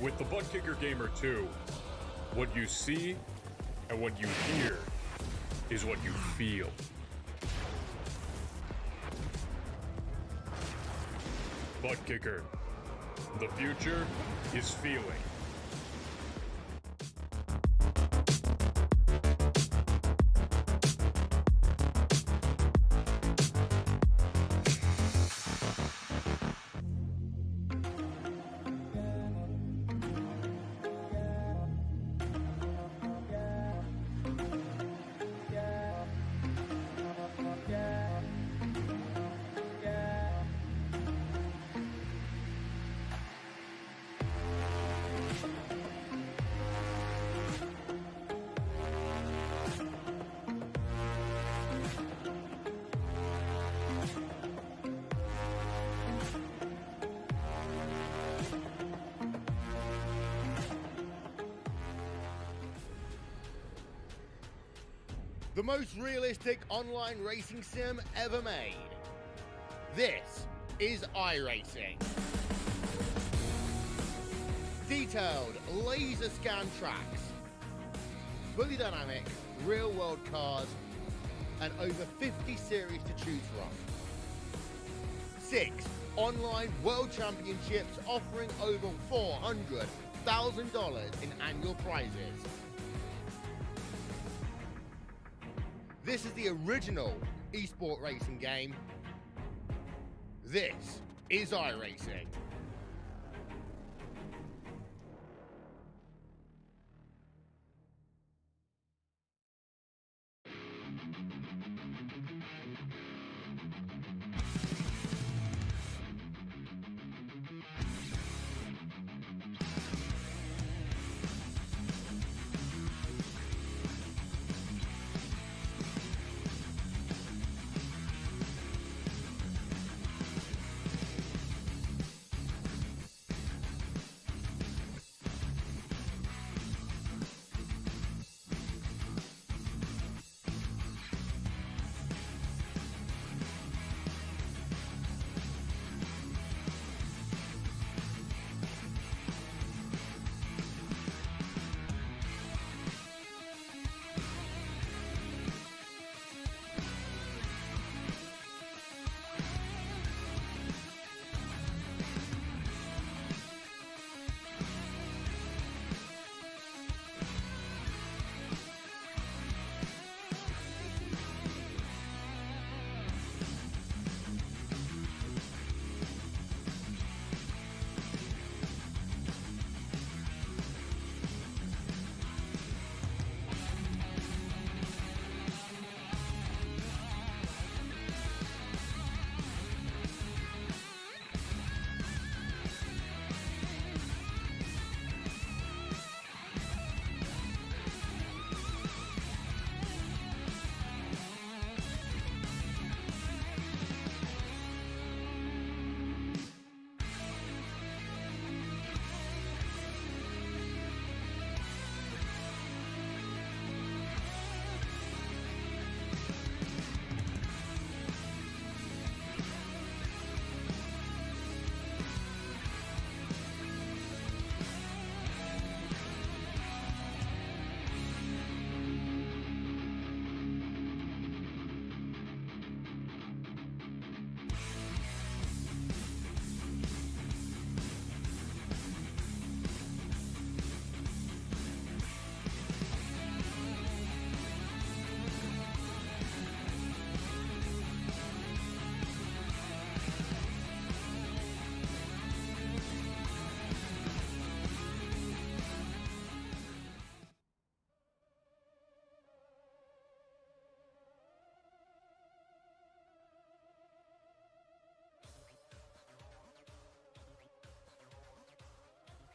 With the Butt Kicker Gamer 2, what you see and what you hear is what you feel. Butt Kicker. The future is feeling. The most realistic online racing sim ever made. This is iRacing. Detailed laser scan tracks, fully dynamic real world cars, and over 50 series to choose from. 6 online world championships offering over $400,000 in annual prizes. This is the original esport racing game. This is iRacing.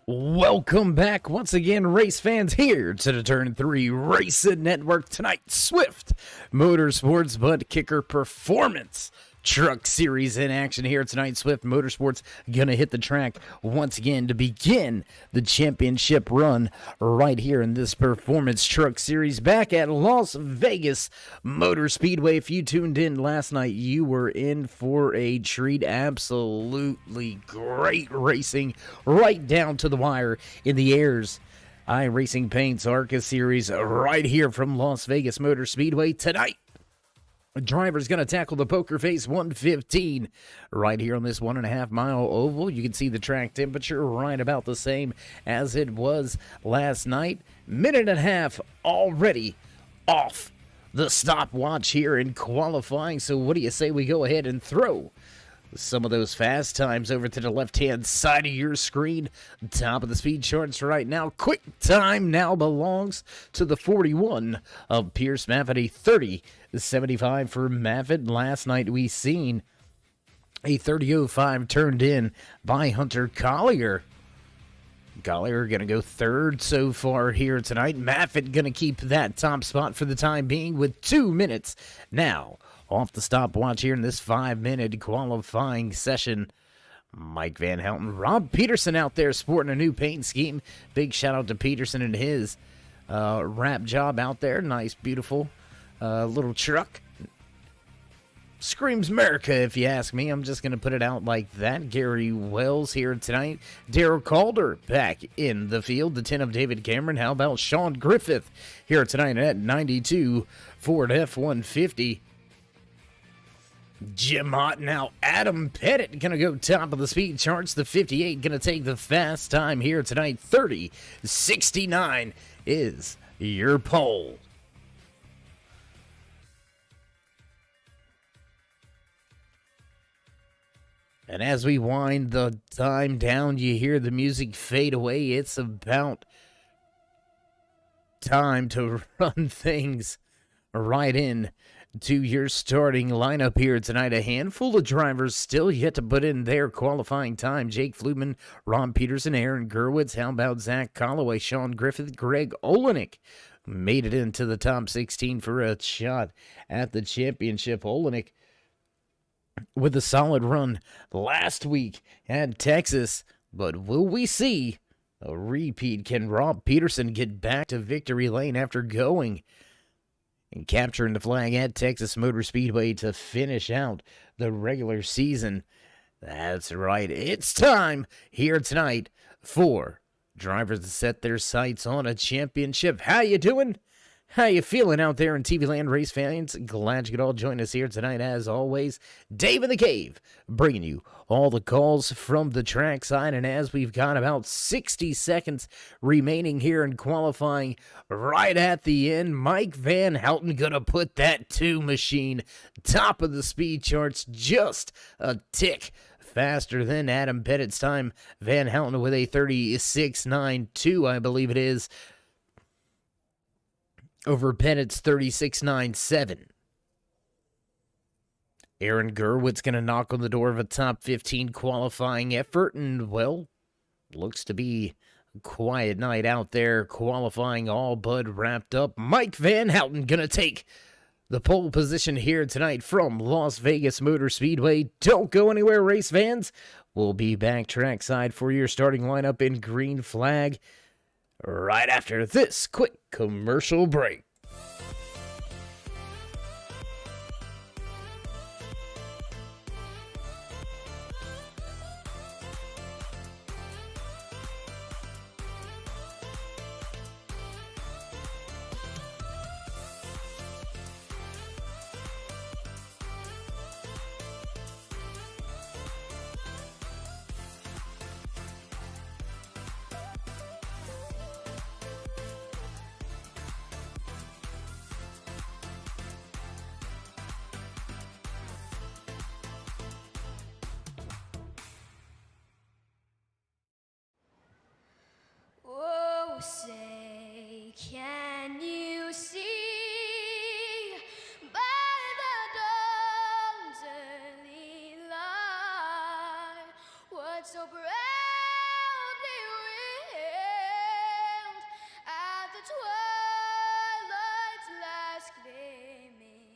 Welcome back once again, race fans, here to the Turn 3 Racing Network tonight. Swift MotorSports Butt Kicker Performance Truck Series in action here tonight. Swift Motorsports gonna hit the track once again to begin the championship run right here in this Performance Truck Series back at Las Vegas Motor Speedway. If you tuned in last night, you were in for a treat. Absolutely great racing right down to the wire in the airs. iRacing Paints ARCA Series right here from Las Vegas Motor Speedway tonight. The driver's going to tackle the Poker Face 115 right here on this 1.5 mile oval. You can see the track temperature right about the same as it was last night. Minute and a half already off the stopwatch here in qualifying. So what do you say we go ahead and throw some of those fast times over to the left-hand side of your screen? Top of the speed charts right now. Quick time now belongs to the 41 of Pierce Maffitt, a 30.75 for Maffitt. Last night we seen a 30.05 turned in by Hunter Collier. Collier going to go third so far here tonight. Maffitt going to keep that top spot for the time being with 2 minutes now off the stopwatch here in this 5-minute qualifying session. Mike Van Houten, Rob Peterson out there sporting a new paint scheme. Big shout out to Peterson and his wrap job out there. Nice, beautiful little truck. Screams America, if you ask me. I'm just going to put it out like that. Gary Wells here tonight. Darrell Calder back in the field. The 10 of David Cameron. How about Sean Griffith here tonight at 92 Ford F-150. Jim Hott now. Adam Pettit going to go top of the speed charts. The 58 going to take the fast time here tonight. 30.69 is your pole. And as we wind the time down, you hear the music fade away. It's about time to run things right in to your starting lineup here tonight. A handful of drivers still yet to put in their qualifying time. Jake Flugman, Ron Peterson, Aaron Gerwitz. How about Zach Calloway, Sean Griffith, Greg Olenek made it into the top 16 for a shot at the championship. Olenek with a solid run last week at Texas, but will we see a repeat? Can Rob Peterson get back to victory lane after going and capturing the flag at Texas Motor Speedway to finish out the regular season? That's right. It's time here tonight for drivers to set their sights on a championship. How you doing? How you feeling out there in TV land, race fans? Glad you could all join us here tonight. As always, Dave in the Cave bringing you all the calls from the trackside. And as we've got about 60 seconds remaining here in qualifying right at the end, Mike Van Houten gonna put that 2 machine top of the speed charts just a tick faster than Adam Pettit's time. Van Houten with a 36.92, I believe it is, over Pettit's 36.97. Aaron Gerwitz going to knock on the door of a top 15 qualifying effort, and, well, looks to be a quiet night out there, qualifying all but wrapped up. Mike Van Houten going to take the pole position here tonight from Las Vegas Motor Speedway. Don't go anywhere, race fans. We'll be back trackside for your starting lineup in green flag right after this quick commercial break. Oh, say, can you see by the dawn's early light what so proudly wailed at the twilight's last gleaming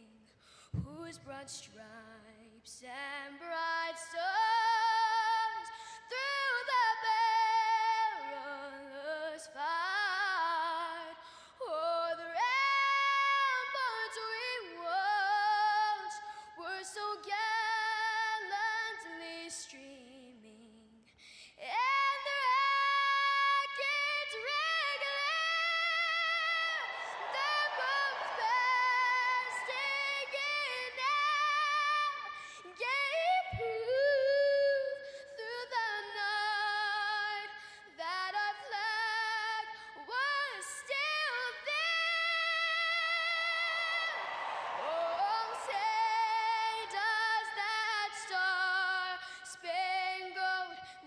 whose broad stripes and bright stars through the perilous fight. O'er the ramparts we watched were so gallantly streaming, and the rockets regular, the bombs bursting in air, gave proof through the night that our flag was still there. Oh, say does that star-spangled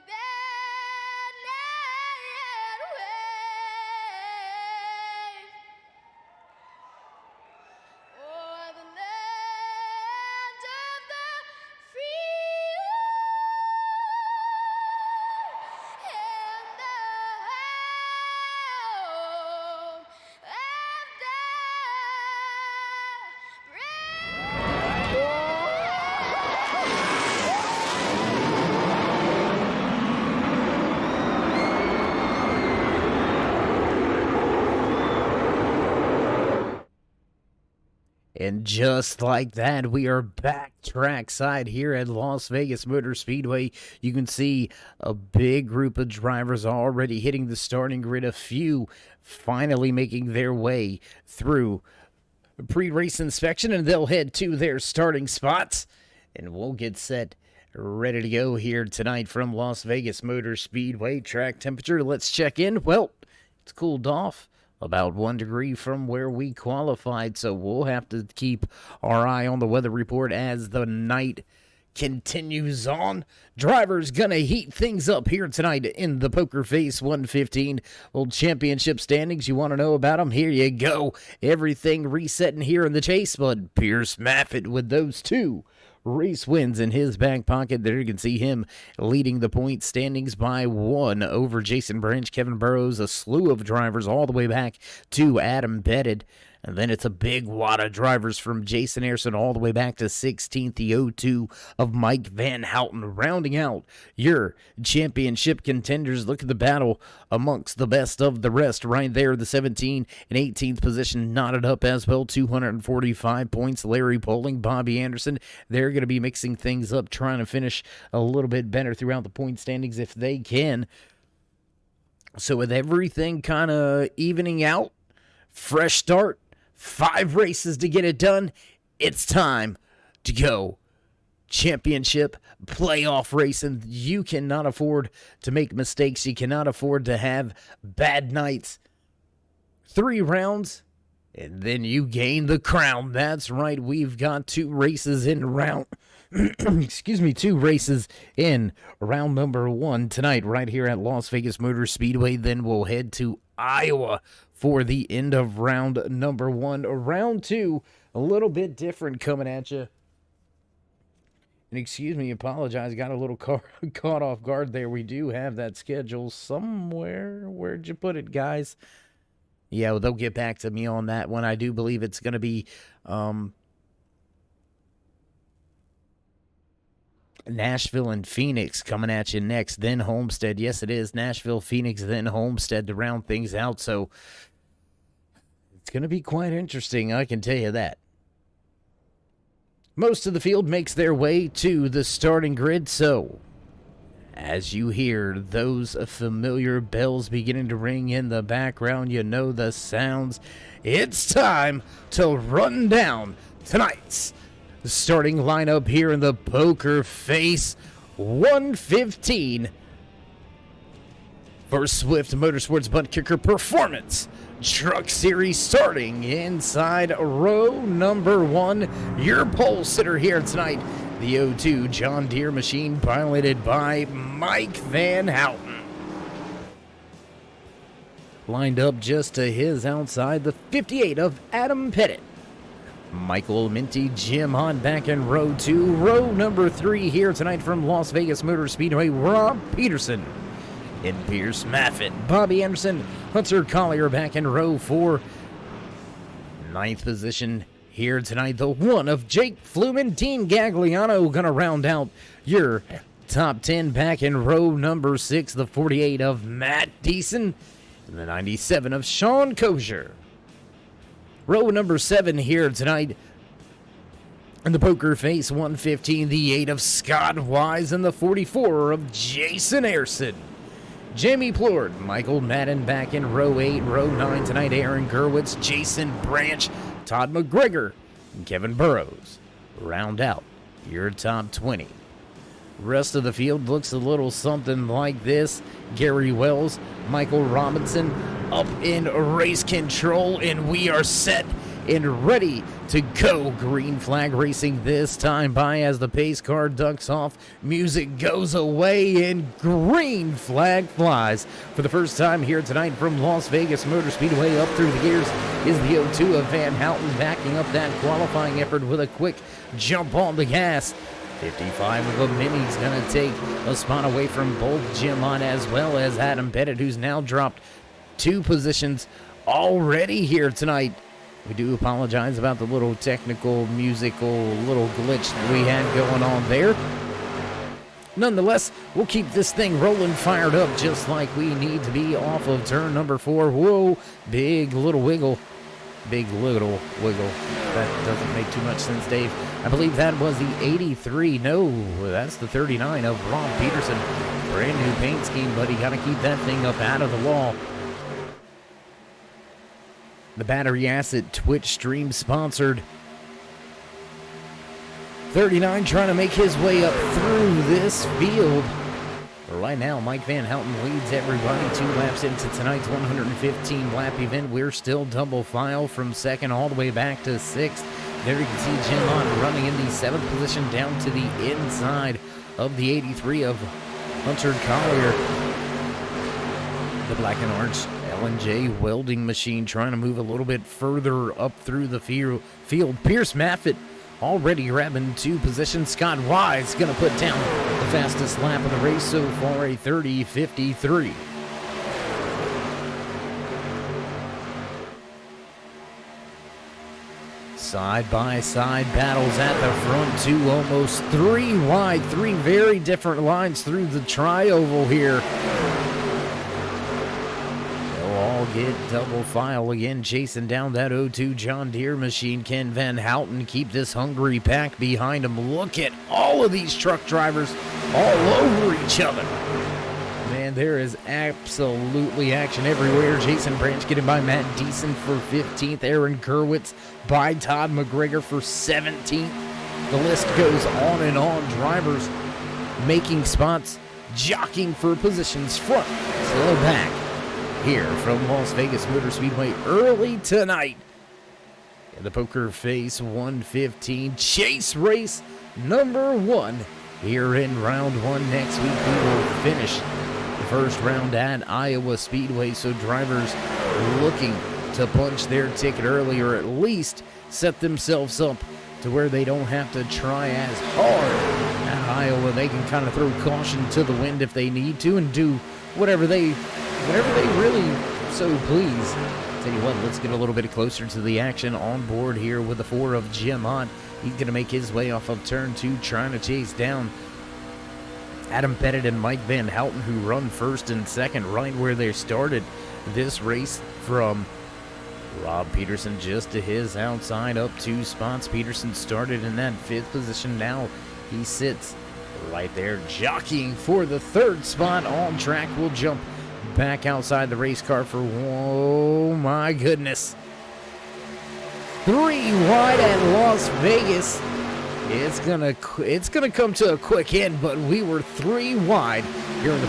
banner yet wave o'er the land of the free and the home of the And just like that, we are back trackside here at Las Vegas Motor Speedway. You can see a big group of drivers already hitting the starting grid. A few finally making their way through pre-race inspection, and they'll head to their starting spots. And we'll get set, ready to go here tonight from Las Vegas Motor Speedway. Track temperature, let's check in. Well, it's cooled off about 1 degree from where we qualified, so we'll have to keep our eye on the weather report as the night continues on. Drivers gonna heat things up here tonight in the Poker Face 115 World Championship standings. You want to know about them? Here you go. Everything resetting here in the chase, but Pierce Maffitt with those 2 race wins in his back pocket. There you can see him leading the point standings by 1 over Jason Branch, Kevin Burrows, a slew of drivers all the way back to Adam Pettit. And then it's a big wad of drivers from Jason Harrison all the way back to 16th, the 0-2 of Mike Van Houten. Rounding out your championship contenders, look at the battle amongst the best of the rest right there. The 17 and 18th position knotted up as well, 245 points. Larry Poling, Bobby Anderson, they're going to be mixing things up, trying to finish a little bit better throughout the point standings if they can. So with everything kind of evening out, fresh start, 5 races to get it done. It's time to go championship playoff racing. You cannot afford to make mistakes. You cannot afford to have bad nights. 3 rounds, and then you gain the crown. That's right. We've got 2 races in round. Excuse me, 2 races in round number 1 tonight right here at Las Vegas Motor Speedway. Then we'll head to Iowa for the end of round number 1. Round 2, a little bit different coming at you. And excuse me, apologize, got a little caught off guard there. We do have that schedule somewhere. Where'd you put it, guys? Yeah, well, they'll get back to me on that one. I do believe it's going to be Nashville and Phoenix coming at you next, then Homestead. Yes, it is Nashville, Phoenix, then Homestead to round things out. So it's going to be quite interesting, I can tell you that. Most of the field makes their way to the starting grid, so as you hear those familiar bells beginning to ring in the background, you know the sounds. It's time to run down tonight's starting lineup here in the Poker Face 115 for Swift MotorSports BUTTKICKER Performance Truck Series, starting inside row number 1. Your pole sitter here tonight, the 0-2 John Deere machine, piloted by Mike Van Houten. Lined up just to his outside, the 58 of Adam Pettit. Michael Minty, Jim Hahn back in row 2. Row number 3 here tonight from Las Vegas Motor Speedway, Rob Peterson and Pierce Maffitt. Bobby Anderson, Hunter Collier back in row 4. 9th position, here tonight. The one of Jake Fluman, Dean Gagliano going to round out your top 10 back in row number 6. The 48 of Matt Deason and the 97 of Sean Kosher. Row number 7 here tonight. In the poker face, 115, the 8 of Scott Wise and the 44 of Jason Ayrson. Jamie Plord, Michael Madden back in row 8. Row 9 tonight, Aaron Gerwitz, Jason Branch, Todd McGregor, and Kevin Burrows. Round out your top 20. Rest of the field looks a little something like this. Gary Wells, Michael Robinson up in race control, and we are set and ready to go. Green flag racing this time by as the pace car ducks off. Music goes away and green flag flies. For the first time here tonight from Las Vegas Motor Speedway up through the gears is the 02 of Van Houten backing up that qualifying effort with a quick jump on the gas. 55 of a Mini's going to take a spot away from both Jim Ott as well as Adam Pettit, who's now dropped 2 positions already here tonight. We do apologize about the little technical, musical, little glitch that we had going on there. Nonetheless, we'll keep this thing rolling, fired up, just like we need to be off of turn number 4. Whoa, big little wiggle. Big little wiggle. That doesn't make too much sense, Dave. I believe that was the 83. No, that's the 39 of Rob Peterson. Brand new paint scheme, buddy. Got to keep that thing up out of the wall. The Battery Acid Twitch stream sponsored. 39 trying to make his way up through this field. Right now, Mike Van Houten leads everybody 2 laps into tonight's 115 lap event. We're still double file from 2nd all the way back to 6th. There you can see Jim Ott running in the 7th position down to the inside of the 83 of Hunter Collier. The black and orange L&J welding machine trying to move a little bit further up through the field. Pierce Maffitt already grabbing 2 positions. Scott Wise going to put down the fastest lap of the race so far, a 30:53. Side-by-side battles at the front, 2 almost 3 wide, 3 very different lines through the tri-oval here. Get double file again, chasing down that 02 John Deere machine. Ken Van Houten keep this hungry pack behind him. Look at all of these truck drivers all over each other. Man, there is absolutely action everywhere. Jason Branch getting by Matt Deason for 15th. Aaron Gerwitz by Todd McGregor for 17th. The list goes on and on. Drivers making spots, jockeying for positions front, slow back. Here from Las Vegas Motor Speedway early tonight. In the poker face 115 chase race number 1 here in round 1. Next week we will finish the first round at Iowa Speedway, so drivers looking to punch their ticket early or at least set themselves up to where they don't have to try as hard at Iowa. They can kind of throw caution to the wind if they need to and do whatever they really so please. Tell you what, let's get a little bit closer to the action on board here with the 4 of Jim Ott. He's going to make his way off of turn 2, trying to chase down Adam Pettit and Mike Van Houten, who run 1st and 2nd right where they started this race from Rob Peterson just to his outside, up 2 spots. Peterson started in that 5th position. Now he sits right there jockeying for the 3rd spot on track. We'll jump back outside the race car for, oh my goodness, 3 wide at Las Vegas. It's gonna come to a quick end, but we were 3 wide here in the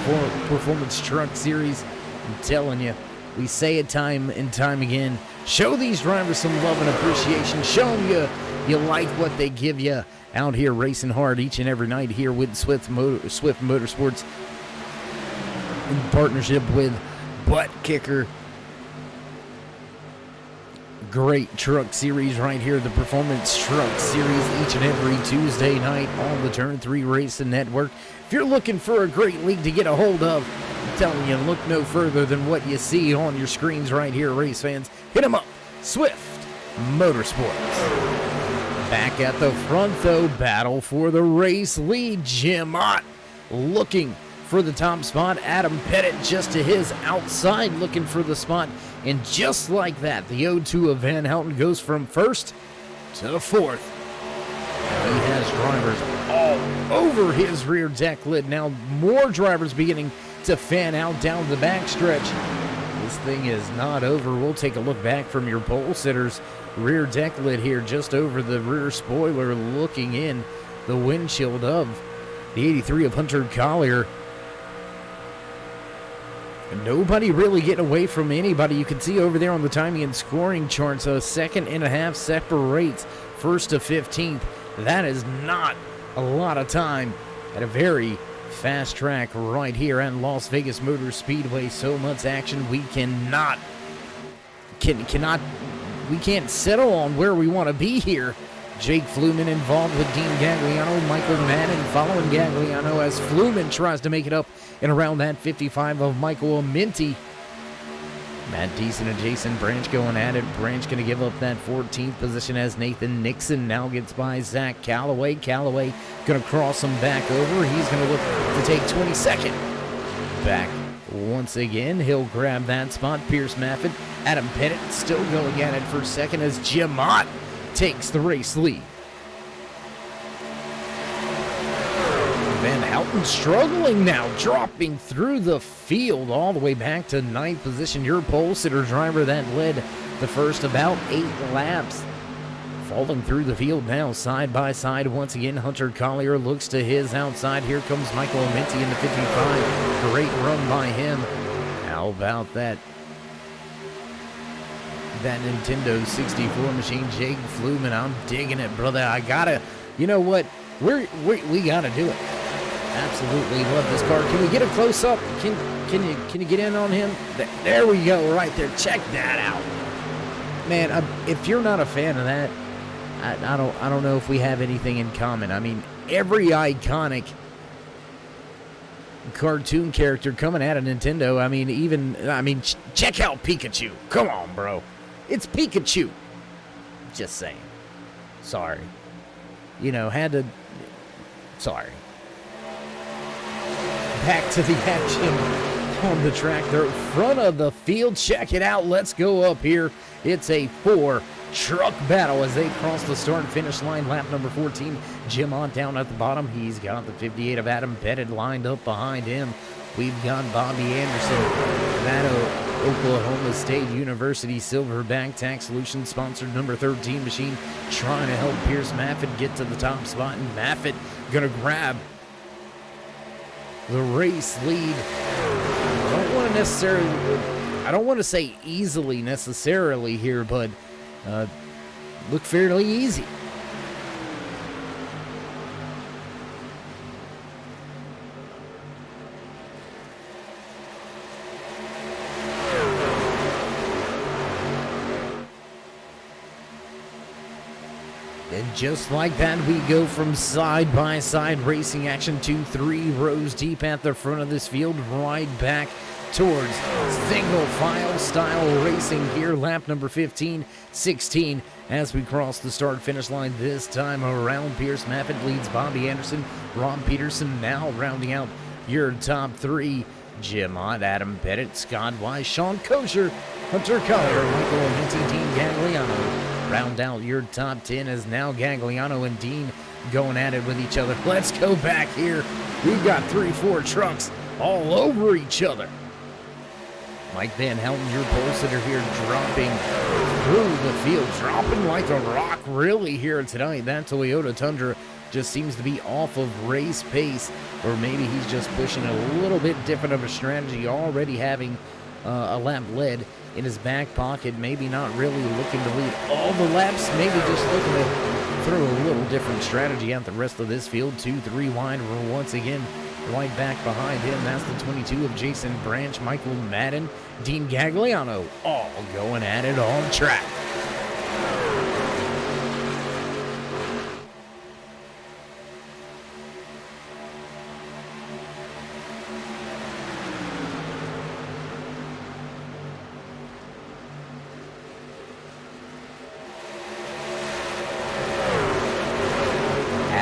Performance Truck Series. I'm telling you, we say it time and time again. Show these drivers some love and appreciation. Show them you like what they give you out here racing hard each and every night here with Swift Motorsports in partnership with BUTTKICKER. Great truck series right here, the Performance Truck Series, each and every Tuesday night on the Turn 3 Racing Network. If you're looking for a great league to get a hold of, I'm telling you, look no further than what you see on your screens right here, race fans. Hit them up, Swift Motorsports. Back at the front, though, battle for the race lead. Jim Ott looking for the top spot. Adam Pettit just to his outside looking for the spot. And just like that, the 0-2 of Van Houten goes from first to fourth. He has drivers all over his rear deck lid. Now more drivers beginning to fan out down the backstretch. This thing is not over. We'll take a look back from your pole sitters. Rear deck lid here just over the rear spoiler, looking in the windshield of the 83 of Hunter Collier. Nobody really getting away from anybody. You can see over there on the timing and scoring charts, a second and a half separates first to 15th. That is not a lot of time at a very fast track right here at Las Vegas Motor Speedway. So much action, we cannot we can't settle on where we want to be here. Jake Fluman involved with Dean Gagliano, Michael Madden following Gagliano as Fluman tries to make it up and around that 55 of Michael Amenti. Matt Deason and Jason Branch going at it. Branch going to give up that 14th position as Nathan Nixon now gets by Zach Callaway. Callaway going to cross him back over. He's going to look to take 22nd. Back once again. He'll grab that spot. Pierce Maffitt. Adam Pettit still going at it for second as Jim Ott takes the race lead. Van Houten struggling now, dropping through the field all the way back to 9th position. Your pole sitter driver that led the first about 8 laps. Falling through the field now, side by side once again. Hunter Collier looks to his outside. Here comes Michael Amenti in the 55. Great run by him. How about that Nintendo 64 machine? Jake Fluman, I'm digging it, brother. I gotta, you know what? We gotta do it. Absolutely love this car. Can we get a close up? Can you get in on him? There we go, right there. Check that out, man. If you're not a fan of that, I don't know if we have anything in common. I mean, every iconic cartoon character coming out of Nintendo. I mean, check out Pikachu. Come on, bro. It's Pikachu. Just saying. Sorry. Sorry. Back to the action on the track there in front of the field. Check it out. Let's go up here. It's a 4-truck battle as they cross the start and finish line. Lap number 14. Jim Ott down at the bottom. He's got the 58 of Adam Pettit lined up behind him. We've got Bobby Anderson, that Oklahoma State University Silverback Tax Solutions sponsored number 13 machine, trying to help Pierce Maffitt get to the top spot, and Maffitt gonna grab the race lead. I don't want to say easily necessarily here, but look fairly easy. And just like that, we go from side-by-side racing action to 3 rows deep at the front of this field, right back towards single-file style racing here. Lap number 15, 16, as we cross the start-finish line this time around. Pierce Maffitt leads Bobby Anderson. Ron Peterson now rounding out your top 3. Jim Ott, Adam Pettit, Scott Wise, Sean Kosher, Hunter Collier, Michael Amenti, Dean Gagliano. Round out your top 10 as now Gagliano and Dean going at it with each other. Let's go back here. We've got 3-4 trucks all over each other. Mike Van Houten, your pole sitter here, dropping through the field, dropping like a rock really here tonight. That Toyota Tundra just seems to be off of race pace, or maybe he's just pushing a little bit different of a strategy, already having a lap led in his back pocket, maybe not really looking to lead all the laps, maybe just looking to throw a little different strategy at the rest of this field. 2-3 wide once again, right back behind him. That's the 22 of Jason Branch, Michael Madden, Dean Gagliano, all going at it on track.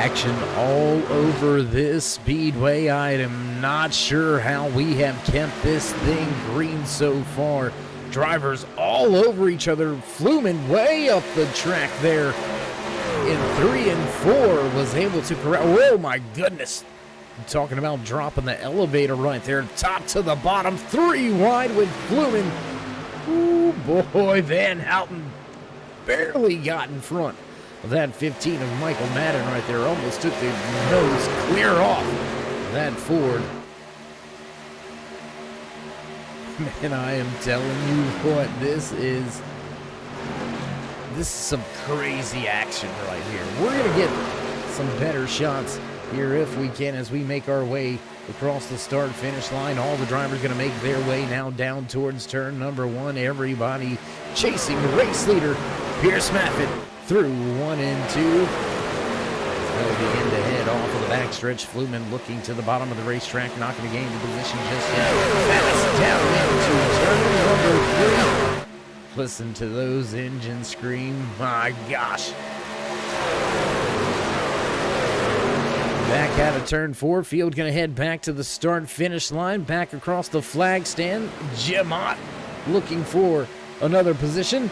Action all over this speedway. I am not sure how we have kept this thing green so far. Drivers all over each other. Flumen way up the track there in 3 and 4 was able to correct. Oh my goodness. I'm talking about dropping the elevator right there. Top to the bottom. 3 wide with Flumen. Ooh boy, Van Houten barely got in front of that 15 of Michael Madden right there. Almost took the nose clear off that Ford. Man, I am telling you what, this is some crazy action right here. We're going to get some better shots here if we can as we make our way across the start-finish line. All the drivers going to make their way now down towards turn number 1. Everybody chasing the race leader, Pierce Maffitt, through 1 and 2. They'll be in to head off of the backstretch. Flumen looking to the bottom of the racetrack, not going to gain the position just yet. Fast down into turn number 3. Listen to those engines scream. My gosh. Back out of turn 4. Field going to head back to the start-finish line. Back across the flag stand. Jim Ott looking for another position.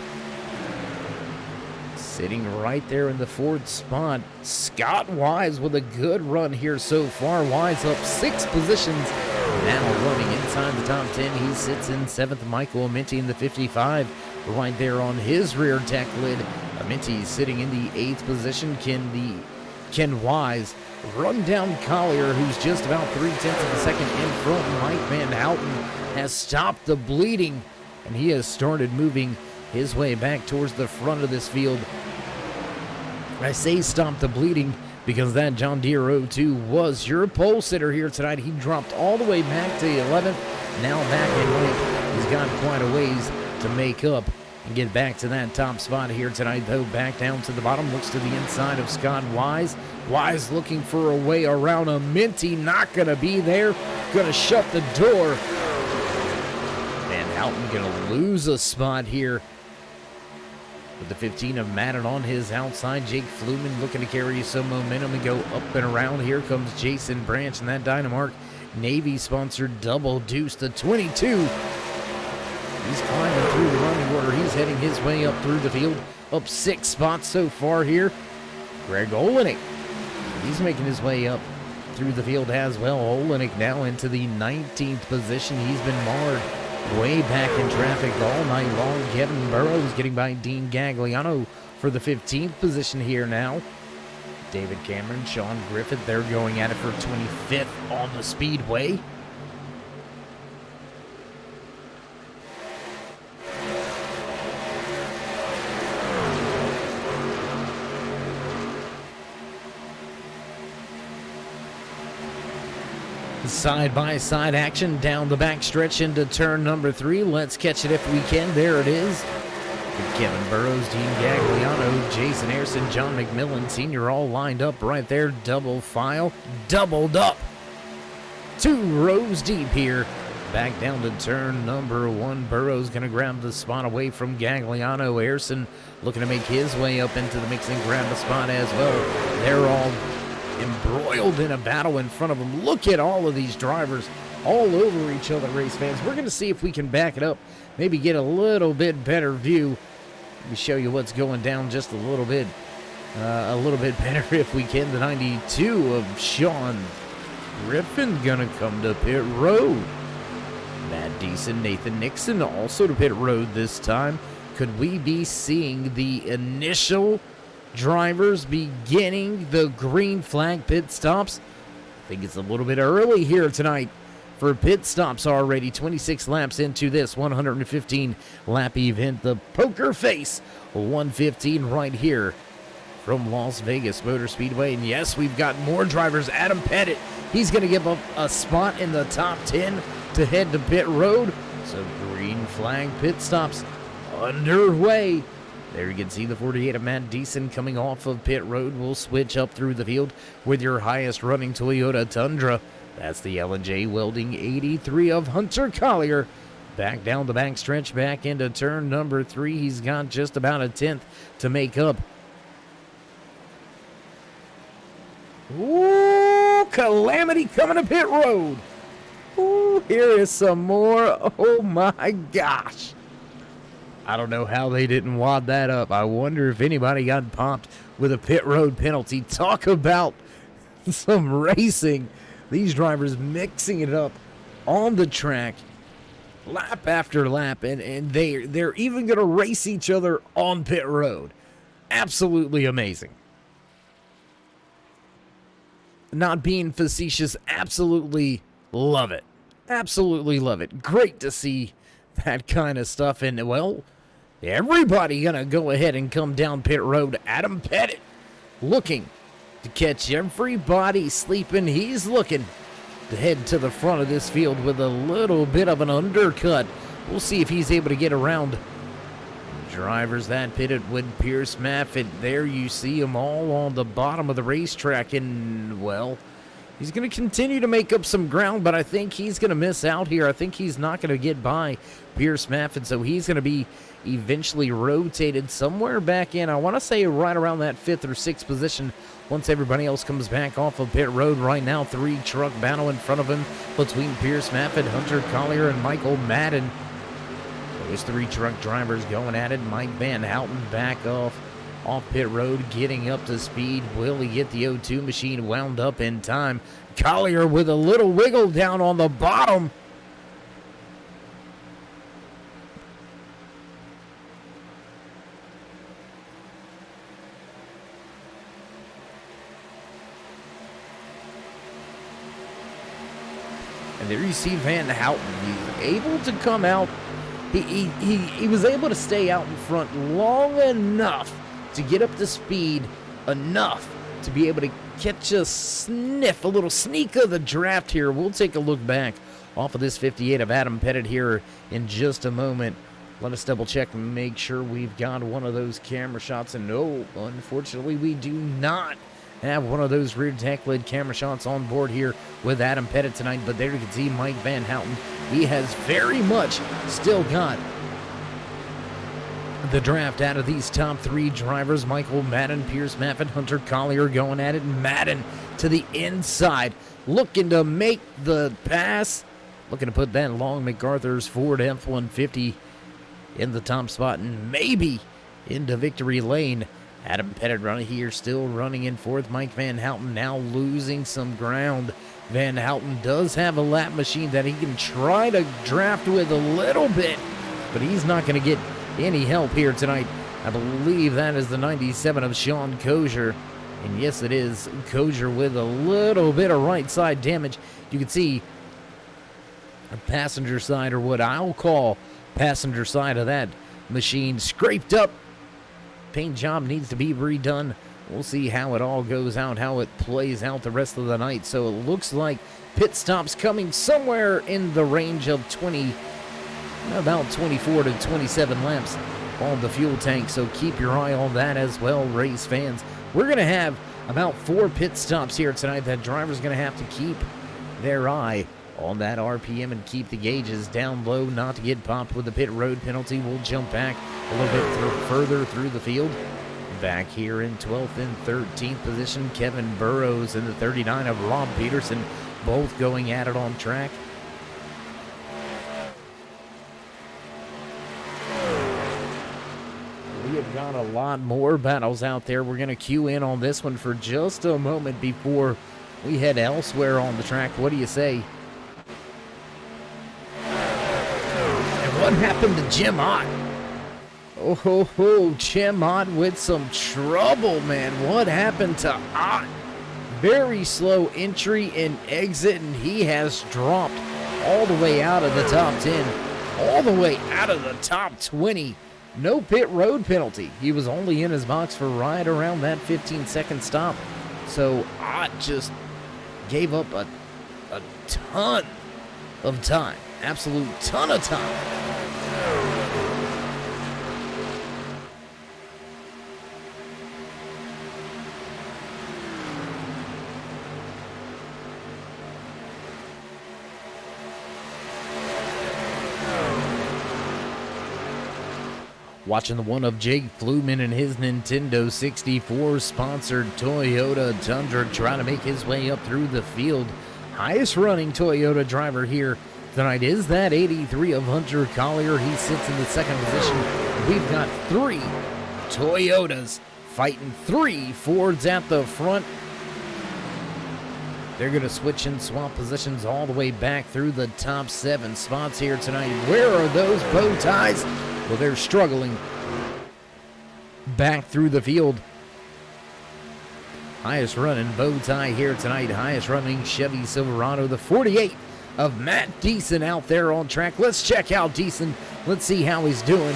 Sitting right there in the 4th spot. Scott Wise with a good run here so far. Wise up 6 positions. Now running inside the top 10. He sits in 7th. Michael Amenti in the 55. Right there on his rear deck lid. Amenti sitting in the 8th position. Ken Wise run down Collier, who's just about 3/10 of a second in front. Mike Van Houten has stopped the bleeding, and he has started moving his way back towards the front of this field. I say stop the bleeding because that John Deere 02 was your pole sitter here tonight. He dropped all the way back to 11th. Now back in lane. He's got quite a ways to make up and get back to that top spot here tonight, though. Back down to the bottom, looks to the inside of Scott Wise. Wise looking for a way around Amenti, not going to be there. Going to shut the door. Van Houten going to lose a spot here with the 15 of Madden on his outside. Jake Flumen looking to carry some momentum and go up and around. Here comes Jason Branch and that Dynamark Navy-sponsored double deuce, the 22. He's climbing through the running order. He's heading his way up through the field. Up 6 spots so far here. Greg Olenek. He's making his way up through the field as well. Olenek now into the 19th position. He's been marred way back in traffic all night long. Kevin Burrows getting by Dean Gagliano for the 15th position here now. David Cameron, Sean Griffith, they're going at it for 25th on the speedway. Side-by-side action down the backstretch into turn number 3. Let's catch it if we can. There it is. Kevin Burrows, Dean Gagliano, Jason Ayerson, John McMillan Sr. all lined up right there. Double file. Doubled up. 2 rows deep here. Back down to turn number 1. Burrows going to grab the spot away from Gagliano. Ayerson looking to make his way up into the mix and grab the spot as well. They're all embroiled in a battle in front of them. Look at all of these drivers all over each other, race fans. We're going to see if we can back it up, maybe get a little bit better view. Let me show you what's going down just a little bit better if we can. The 92 of Sean Griffin going to come to pit road. Matt Deason, Nathan Nixon also to pit road this time. Could we be seeing the initial drivers beginning the green flag pit stops? I think it's a little bit early here tonight for pit stops already. 26 laps into this 115 lap event. The poker face 115 right here from Las Vegas Motor Speedway. And yes, we've got more drivers. Adam Pettit, he's going to give up a spot in the top 10 to head to pit road. So green flag pit stops underway. There you can see the 48 of Matt Deason coming off of pit road. We'll switch up through the field with your highest running Toyota Tundra. That's the L&J Welding 83 of Hunter Collier. Back down the backstretch, back into turn number 3. He's got just about a 10th to make up. Ooh, calamity coming to pit road. Ooh, here is some more. Oh my gosh. I don't know how they didn't wad that up. I wonder if anybody got popped with a pit road penalty. Talk about some racing. These drivers mixing it up on the track, lap after lap, and they're even going to race each other on pit road. Absolutely amazing. Not being facetious, absolutely love it. Absolutely love it. Great to see that kind of stuff. And, well, everybody going to go ahead and come down pit road. Adam Pettit looking to catch everybody sleeping. He's looking to head to the front of this field with a little bit of an undercut. We'll see if he's able to get around drivers that pitted with Pierce Maffitt. There you see them all on the bottom of the racetrack, and, well, he's going to continue to make up some ground, but I think he's going to miss out here. I think he's not going to get by Pierce Maffitt, so he's going to be eventually rotated somewhere back in, I want to say right around that 5th or 6th position once everybody else comes back off of pit road. Right now, 3-truck battle in front of him between Pierce Maffitt, Hunter Collier, and Michael Madden. Those 3-truck drivers going at it. Mike Van Houten back off pit road, getting up to speed. Will he get the O2 machine wound up in time? Collier with a little wiggle down on the bottom. And there you see Van Houten. He's able to come out. He was able to stay out in front long enough to get up to speed enough to be able to catch a sniff, a little sneak of the draft here. We'll take a look back off of this 58 of Adam Pettit here in just a moment. Let us double check and make sure we've got one of those camera shots. And no, unfortunately, we do not have one of those rear deck lid camera shots on board here with Adam Pettit tonight. But there you can see Mike Van Houten. He has very much still got the draft out of these top 3 drivers. Michael Madden, Pierce Maffitt, Hunter Collier going at it. Madden to the inside, looking to make the pass, looking to put that long MacArthur's Ford F-150 in the top spot and maybe into victory lane. Adam Pettit running here, still running in 4th. Mike Van Houten now losing some ground. Van Houten does have a lap machine that he can try to draft with a little bit, but he's not going to get any help here tonight. I believe that is the 97 of Sean Kozier. And yes, it is Kozier with a little bit of right side damage. You can see the passenger side, or what I'll call passenger side of that machine, scraped up. Paint job needs to be redone. We'll see how it all goes out, how it plays out the rest of the night. So it looks like pit stops coming somewhere in the range of about 24 to 27 laps on the fuel tank. So keep your eye on that as well, race fans. We're going to have about 4 pit stops here tonight. That driver's going to have to keep their eye on that RPM and keep the gauges down low, not to get popped with the pit road penalty. We'll jump back a little bit further through the field. Back here in 12th and 13th position, Kevin Burrows and the 39 of Rob Peterson, both going at it on track. We have got a lot more battles out there. We're going to cue in on this one for just a moment before we head elsewhere on the track. What do you say? And what happened to Jim Ott? Oh, Jim Ott with some trouble, man. What happened to Ott? Very slow entry and exit, and he has dropped all the way out of the top 10, all the way out of the top 20. No pit road penalty. He was only in his box for right around that 15-second stop. So Ott just gave up a ton of time. Absolute ton of time. Watching the one of Jake Fluman and his Nintendo 64 sponsored Toyota Tundra trying to make his way up through the field. Highest running Toyota driver here tonight is that 83 of Hunter Collier. He sits in the second position. We've got 3 Toyotas fighting 3 Fords at the front. They're going to switch and swap positions all the way back through the top 7 spots here tonight. Where are those bow ties? Well, they're struggling back through the field. Highest running bow tie here tonight. Highest running Chevy Silverado, the 48 of Matt Deason out there on track. Let's check out Deason. Let's see how he's doing.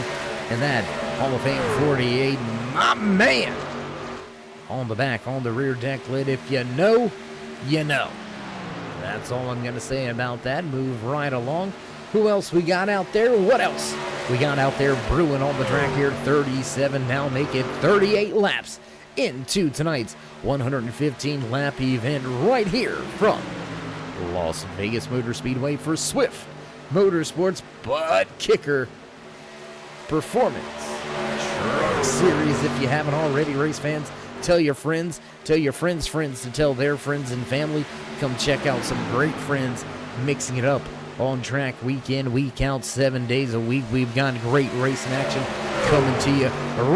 And that Hall of Fame 48, my man. On the back, on the rear deck lid. If you know, you know. That's all I'm going to say about that. Move right along. Who else we got out there? What else we got out there brewing on the track here? 37 now, make it 38 laps into tonight's 115 lap event right here from Las Vegas Motor Speedway for Swift Motorsports Butt Kicker Performance Truck Series. If you haven't already, race fans, tell your friends to tell their friends and family. Come check out some great friends mixing it up on track week in, week out, 7 days a week. We've got great racing action coming to you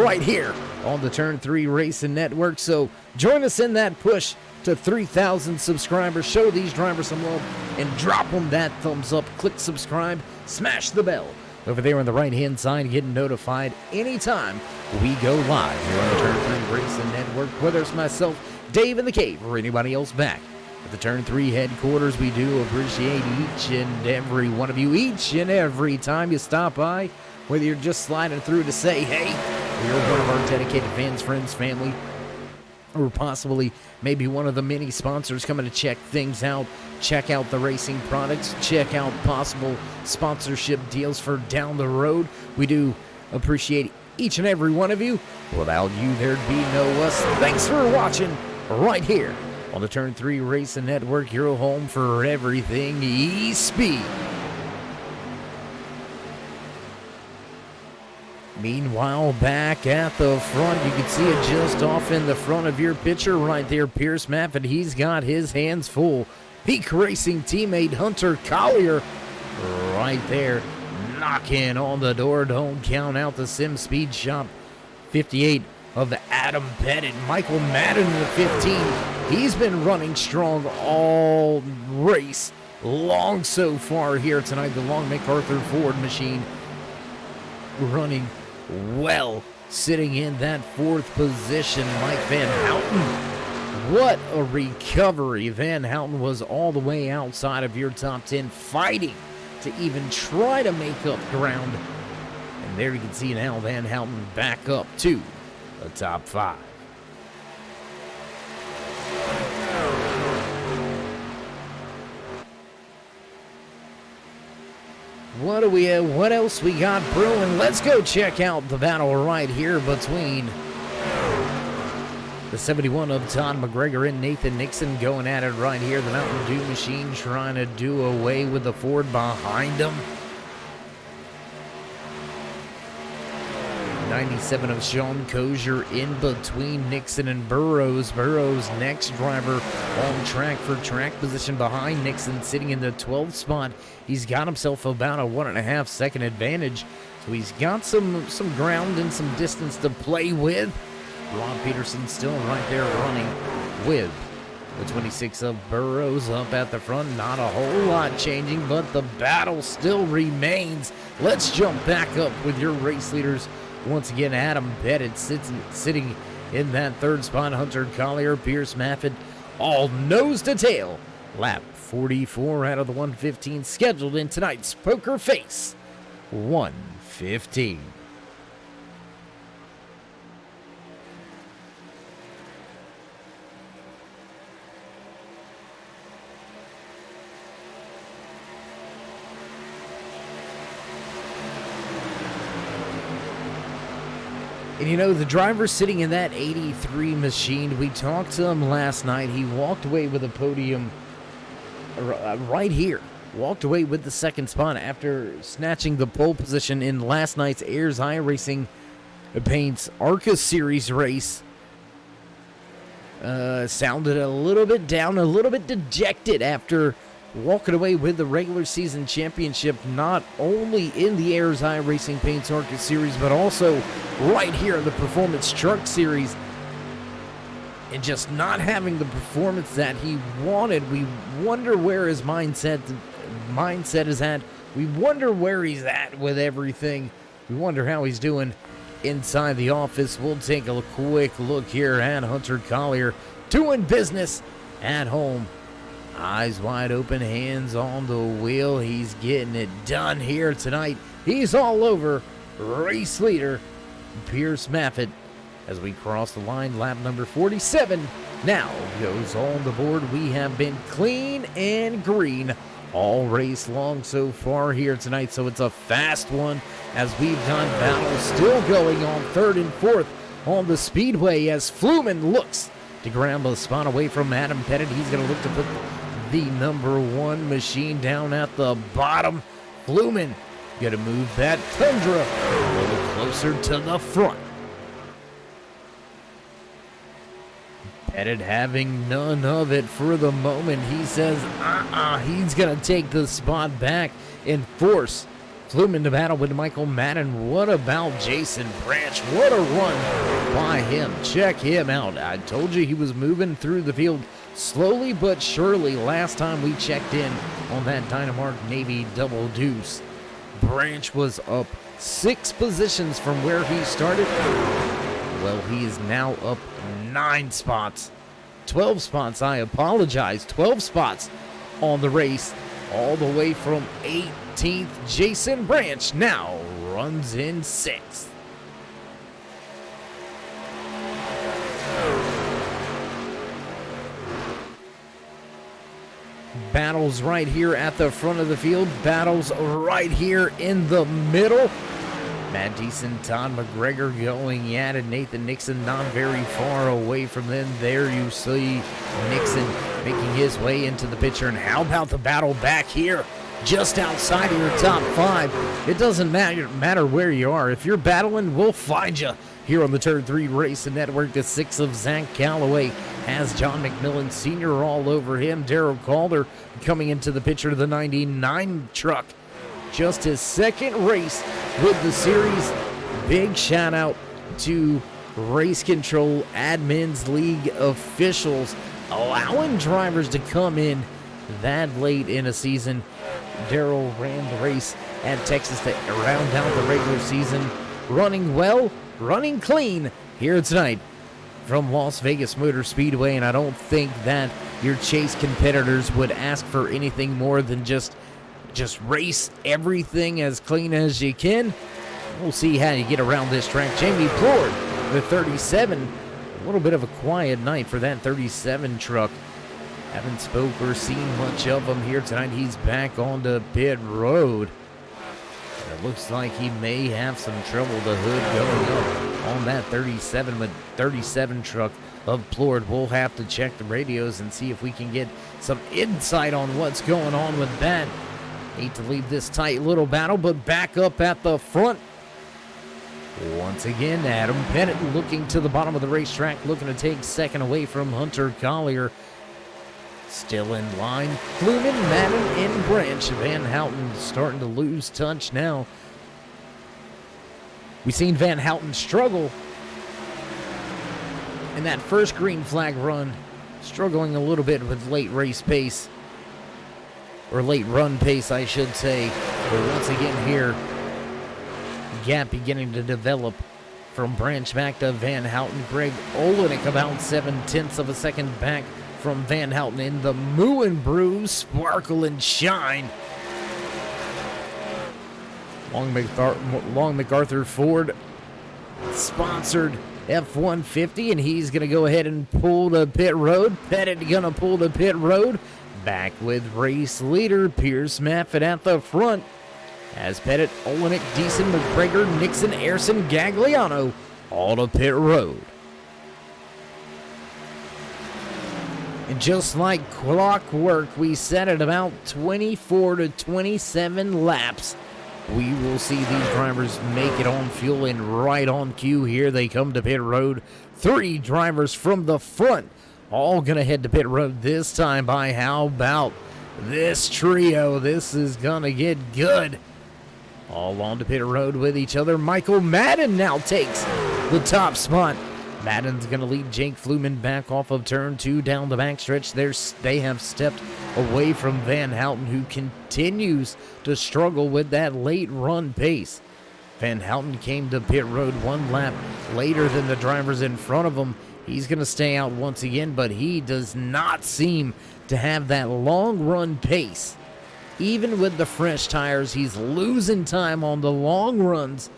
right here on the Turn 3 Racing Network. So join us in that push to 3,000 subscribers. Show these drivers some love and drop them that thumbs up. Click subscribe, smash the bell over there on the right-hand side, getting notified anytime we go live here on the Turn 3 Racing Network. Whether it's myself, Dave in the Cave, or anybody else back at the Turn 3 headquarters, we do appreciate each and every one of you, each and every time you stop by, whether you're just sliding through to say, hey, you're one of our dedicated fans, friends, family, or possibly maybe one of the many sponsors coming to check things out, check out the racing products, check out possible sponsorship deals for down the road. We do appreciate each and every one of you. Without you, there'd be no us. Thanks for watching right here on the Turn 3 Racing Network, your home for everything E-Speed. Meanwhile, back at the front, you can see it just off in the front of your picture right there, Pierce Maffett. He's got his hands full. Peak Racing teammate Hunter Collier right there, knocking on the door. Don't count out the Sim Speed Shop. 58 of Adam Pettit. Michael Madden in the 15. He's been running strong all race long so far here tonight. The Long MacArthur Ford machine running well, sitting in that 4th position. Mike Van Houten, what a recovery. Van Houten was all the way outside of your top 10, fighting to even try to make up ground. And there you can see now Van Houten back up to the top 5. What do we have? What else we got brewing? Let's go check out the battle right here between the 71 of Todd McGregor and Nathan Nixon going at it right here. The Mountain Dew machine trying to do away with the Ford behind him. 97 of Sean Kozier in between Nixon and Burrows. Burrows, next driver on track for track position behind Nixon, sitting in the 12th spot. He's got himself about a 1.5 second advantage, so he's got some ground and some distance to play with. Ron Peterson still right there running with the 26 of Burrows up at the front. Not a whole lot changing, but the battle still remains. Let's jump back up with your race leaders. Once again, Adam Pettit sitting in that 3rd spot. Hunter Collier, Pierce Maffett, all nose to tail. Lap 44 out of the 115 scheduled in tonight's Poker Face 115. And you know, the driver sitting in that 83 machine, we talked to him last night. He walked away with a podium right here. Walked away with the 2nd spot after snatching the pole position in last night's Ayers iRacing Paint's ARCA Series race sounded a little bit down, a little bit dejected after walking away with the regular season championship, not only in the Ayers iRacing Paint's ARCA Series, but also right here in the Performance Truck Series. And just not having the performance that he wanted. We wonder where his mindset is at. We wonder where he's at with everything. We wonder how he's doing inside the office. We'll take a quick look here at Hunter Collier doing business at home. Eyes wide open, hands on the wheel. He's getting it done here tonight. He's all over race leader Pierce Maffitt. As we cross the line, lap number 47 now goes on the board. We have been clean and green all race long so far here tonight, so it's a fast one as we've done battle still going on third and fourth on the speedway as Fluman looks to grab a spot away from Adam Pettit. He's going to look to put the number one machine down at the bottom. Fluman going to move that Tundra a little closer to the front. Pettit having none of it for the moment. He says, he's going to take the spot back and force Fluman to battle with Michael Madden. What about Jason Branch? What a run by him. Check him out. I told you he was moving through the field slowly but surely last time we checked in on that Dynamark Navy double deuce. Branch was up 6 positions from where he started. Well, he is now up 9 spots. 12 spots, I apologize. 12 spots on the race. All the way from 18th. Jason Branch now runs in 6th. Battles right here at the front of the field. Battles right here in the middle. Matt Deason, Todd McGregor going at it. Nathan Nixon not very far away from them. There you see Nixon making his way into the picture. And how about the battle back here just outside of your top 5? It doesn't matter where you are. If you're battling, we'll find you here on the Turn 3 Racing Network. The 6 of Zach Calloway has John McMillan Sr. all over him. Darrell Calder coming into the picture of the 99 truck. Just his second race with the series. Big shout out to Race Control Admins League officials allowing drivers to come in that late in a season. Darrell ran the race at Texas to round out the regular season. Running well, running clean here tonight from Las Vegas Motor Speedway. And I don't think that your chase competitors would ask for anything more than just race everything as clean as you can. We'll see how you get around this track. Jamie Plord, the 37. A little bit of a quiet night for that 37 truck. Haven't spoke or seen much of him here tonight. He's back onto pit road. It looks like he may have some trouble. The hood going up on that 37 truck of Plord. We'll have to check the radios and see if we can get some insight on what's going on with that. Hate to leave this tight little battle, but back up at the front. Once again, Adam Pettit looking to the bottom of the racetrack, looking to take second away from Hunter Collier. Still in line, Fluman, Madden, and Branch. Van Houten starting to lose touch now. We've seen Van Houten struggle in that first green flag run, struggling a little bit with late race pace. Or late run pace, I should say. But once again here, gap beginning to develop from Branch back to Van Houten. Greg Olenek about 7/10 of a second back from Van Houten in the Moo and Brew Sparkle and Shine. Long MacArthur Ford sponsored F-150, and he's going to go ahead and pull to pit road. Pettit going to pull to pit road. Back with race leader Pierce Maffitt at the front. As Pettit, Olenek, Deason, McGregor, Nixon, Ayrson, Gagliano all to pit road. And just like clockwork, we set at about 24 to 27 laps we will see these drivers make it on fuel and right on cue. Here they come to pit road. 3 drivers from the front, all going to head to pit road this time by how about this trio? This is going to get good. All on to pit road with each other. Michael Madden now takes the top spot. Madden's going to lead Jake Fluman back off of turn 2 down the backstretch. They have stepped away from Van Houten, who continues to struggle with that late run pace. Van Houten came to pit road 1 lap later than the drivers in front of him. He's going to stay out once again, but he does not seem to have that long run pace. Even with the fresh tires, he's losing time on the long runs.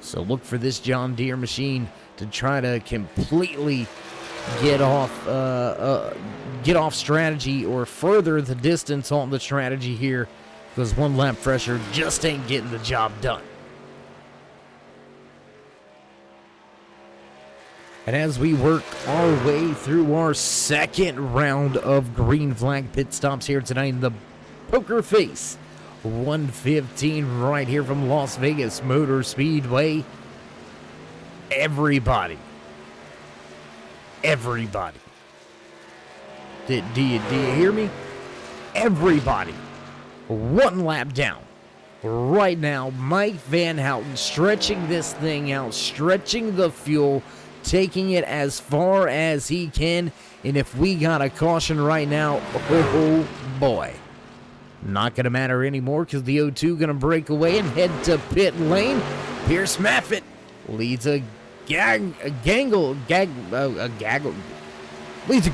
So look for this John Deere machine to try to completely get off strategy or further the distance on the strategy here, because 1 lap pressure just ain't getting the job done. And as we work our way through our second round of green flag pit stops here tonight in the Poker Face 115 right here from Las Vegas Motor Speedway, everybody, do you hear me? Everybody 1 lap down right now. Mike Van Houten stretching this thing out, stretching the fuel, taking it as far as he can. And if we got a caution right now, oh boy, not going to matter anymore, because the O2 going to break away and head to pit lane. Pierce Maffitt leads a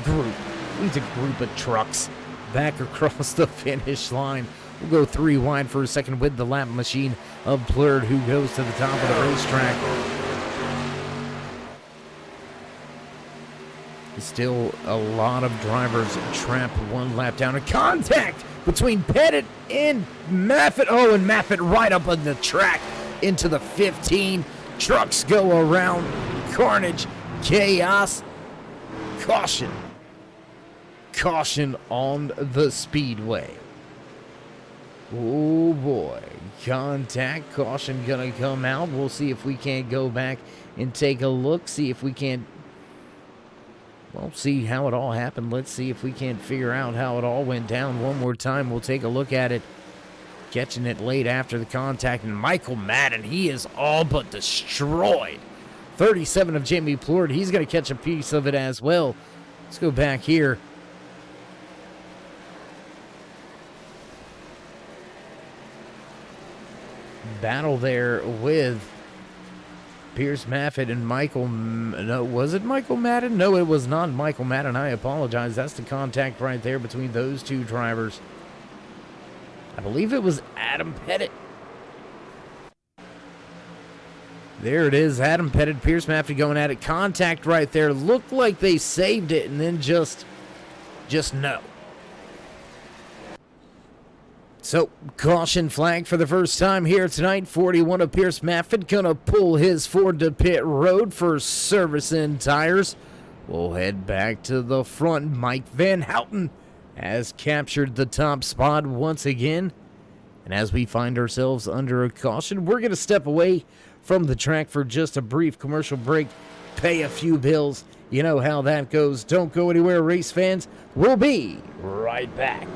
group of trucks back across the finish line. We'll go 3 wide for a second with the lap machine of Plurd, who goes to the top of the racetrack. Still a lot of drivers trapped 1 lap down. A contact between Pettit and Maffitt. Oh, and Maffitt right up on the track into the 15. Trucks go around. Carnage. Chaos. Caution. Caution on the speedway. Oh boy. Contact. Caution gonna come out. We'll see if we can't go back and take a look. See if we can't, well, see how it all happened. Let's see if we can't figure out how it all went down one more time. We'll take a look at it. Catching it late after the contact. And Michael Madden, he is all but destroyed. 37 of Jamie Plord. He's going to catch a piece of it as well. Let's go back here. Battle there with Pierce Maffitt and Michael. No, was it Michael Madden? No, it was not Michael Madden. I apologize. That's the contact right there between those 2 drivers. I believe it was Adam Pettit. There it is. Adam Pettit, Pierce Maffitt going at it. Contact right there. Looked like they saved it and then just no. So, caution flag for the first time here tonight. 41 of Pierce Maffitt gonna pull his Ford to pit road for servicing tires. We'll head back to the front. Mike Van Houten has captured the top spot once again. And as we find ourselves under a caution, we're gonna step away from the track for just a brief commercial break, pay a few bills. You know how that goes. Don't go anywhere, race fans. We'll be right back.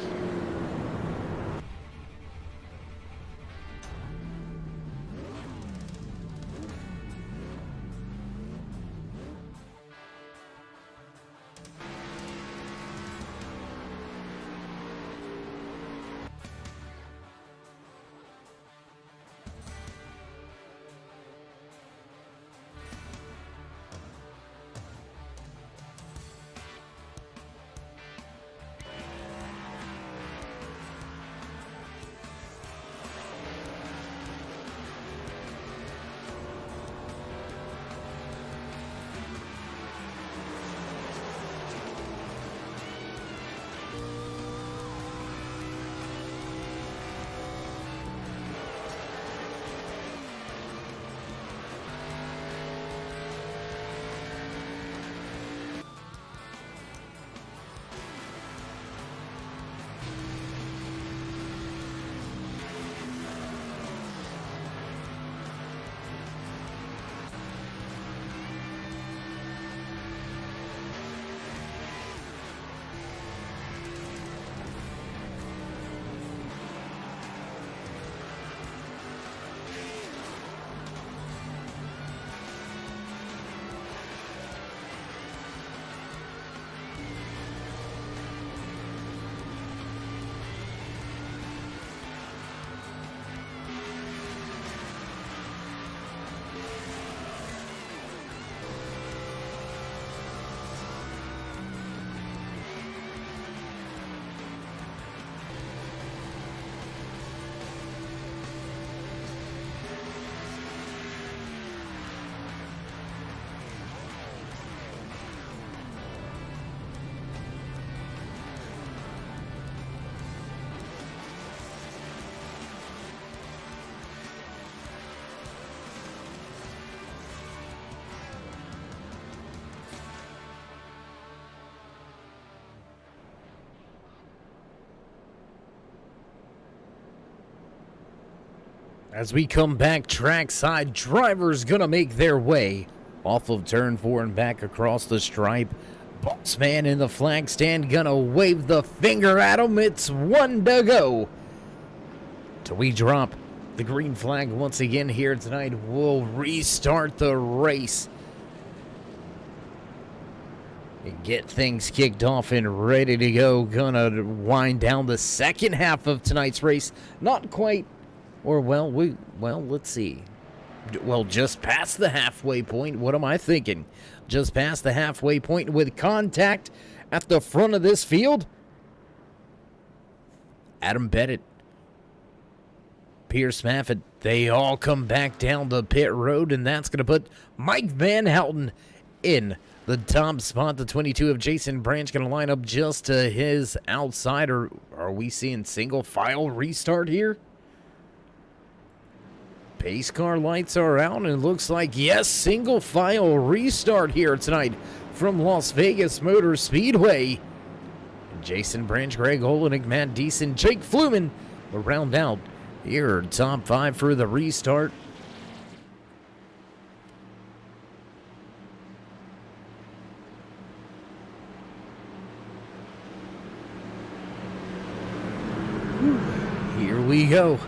As we come back trackside, drivers gonna make their way off of turn 4 and back across the stripe. Boss man in the flag stand gonna wave the finger at him. It's 1 to go. Till we drop the green flag once again here tonight, we'll restart the race and get things kicked off and ready to go. Gonna wind down the second half of tonight's race. Not quite, or let's see. Well, just past the halfway point. What am I thinking? Just past the halfway point with contact at the front of this field. Adam Pettit, Pierce Maffett, they all come back down the pit road, and that's going to put Mike Van Houten in the top spot. The 22 of Jason Branch going to line up just to his outside. Or are we seeing single file restart here? Pace car lights are out, and it looks like, yes, single file restart here tonight from Las Vegas Motor Speedway. Jason Branch, Greg Olenek, Matt Deason, Jake Fluman will round out here, top 5 for the restart. Here we go.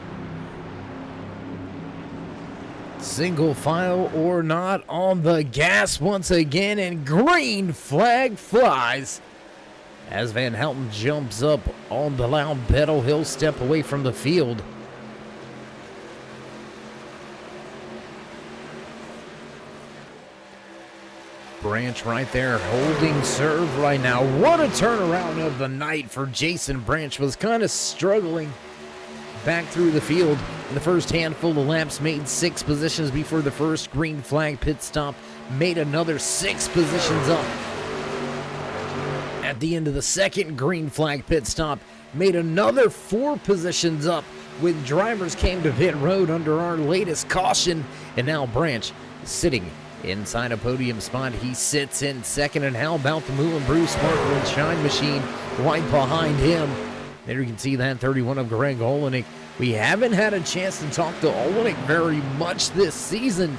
Single file or not, on the gas once again, and green flag flies. As Van Houten jumps up on the loud pedal, he'll step away from the field. Branch right there holding serve right now. What a turnaround of the night for Jason Branch. Was kind of struggling back through the field in the first handful of laps, made 6 positions before the first green flag pit stop, made another 6 positions up at the end of the second green flag pit stop, made another 4 positions up when drivers came to pit road under our latest caution. And now Branch sitting inside a podium spot. He sits in second, and how about the Moulin Brew Sparkle and Shine machine right behind him? There you can see that 31 of Greg Olenek. We haven't had a chance to talk to Olenek very much this season,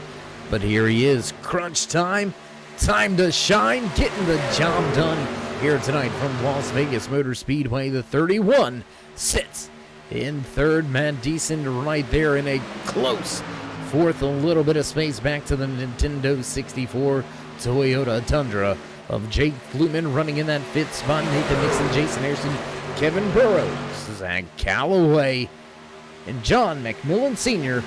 but here he is. Crunch time. Time to shine. Getting the job done here tonight from Las Vegas Motor Speedway. The 31 sits in third. Matt Deason right there in a close fourth. A little bit of space back to the Nintendo 64 Toyota Tundra of Jake Fluman running in that fifth spot. Nathan Nixon, Jason Harrison, Kevin Burrows, Zach Calloway, and John McMillan Sr.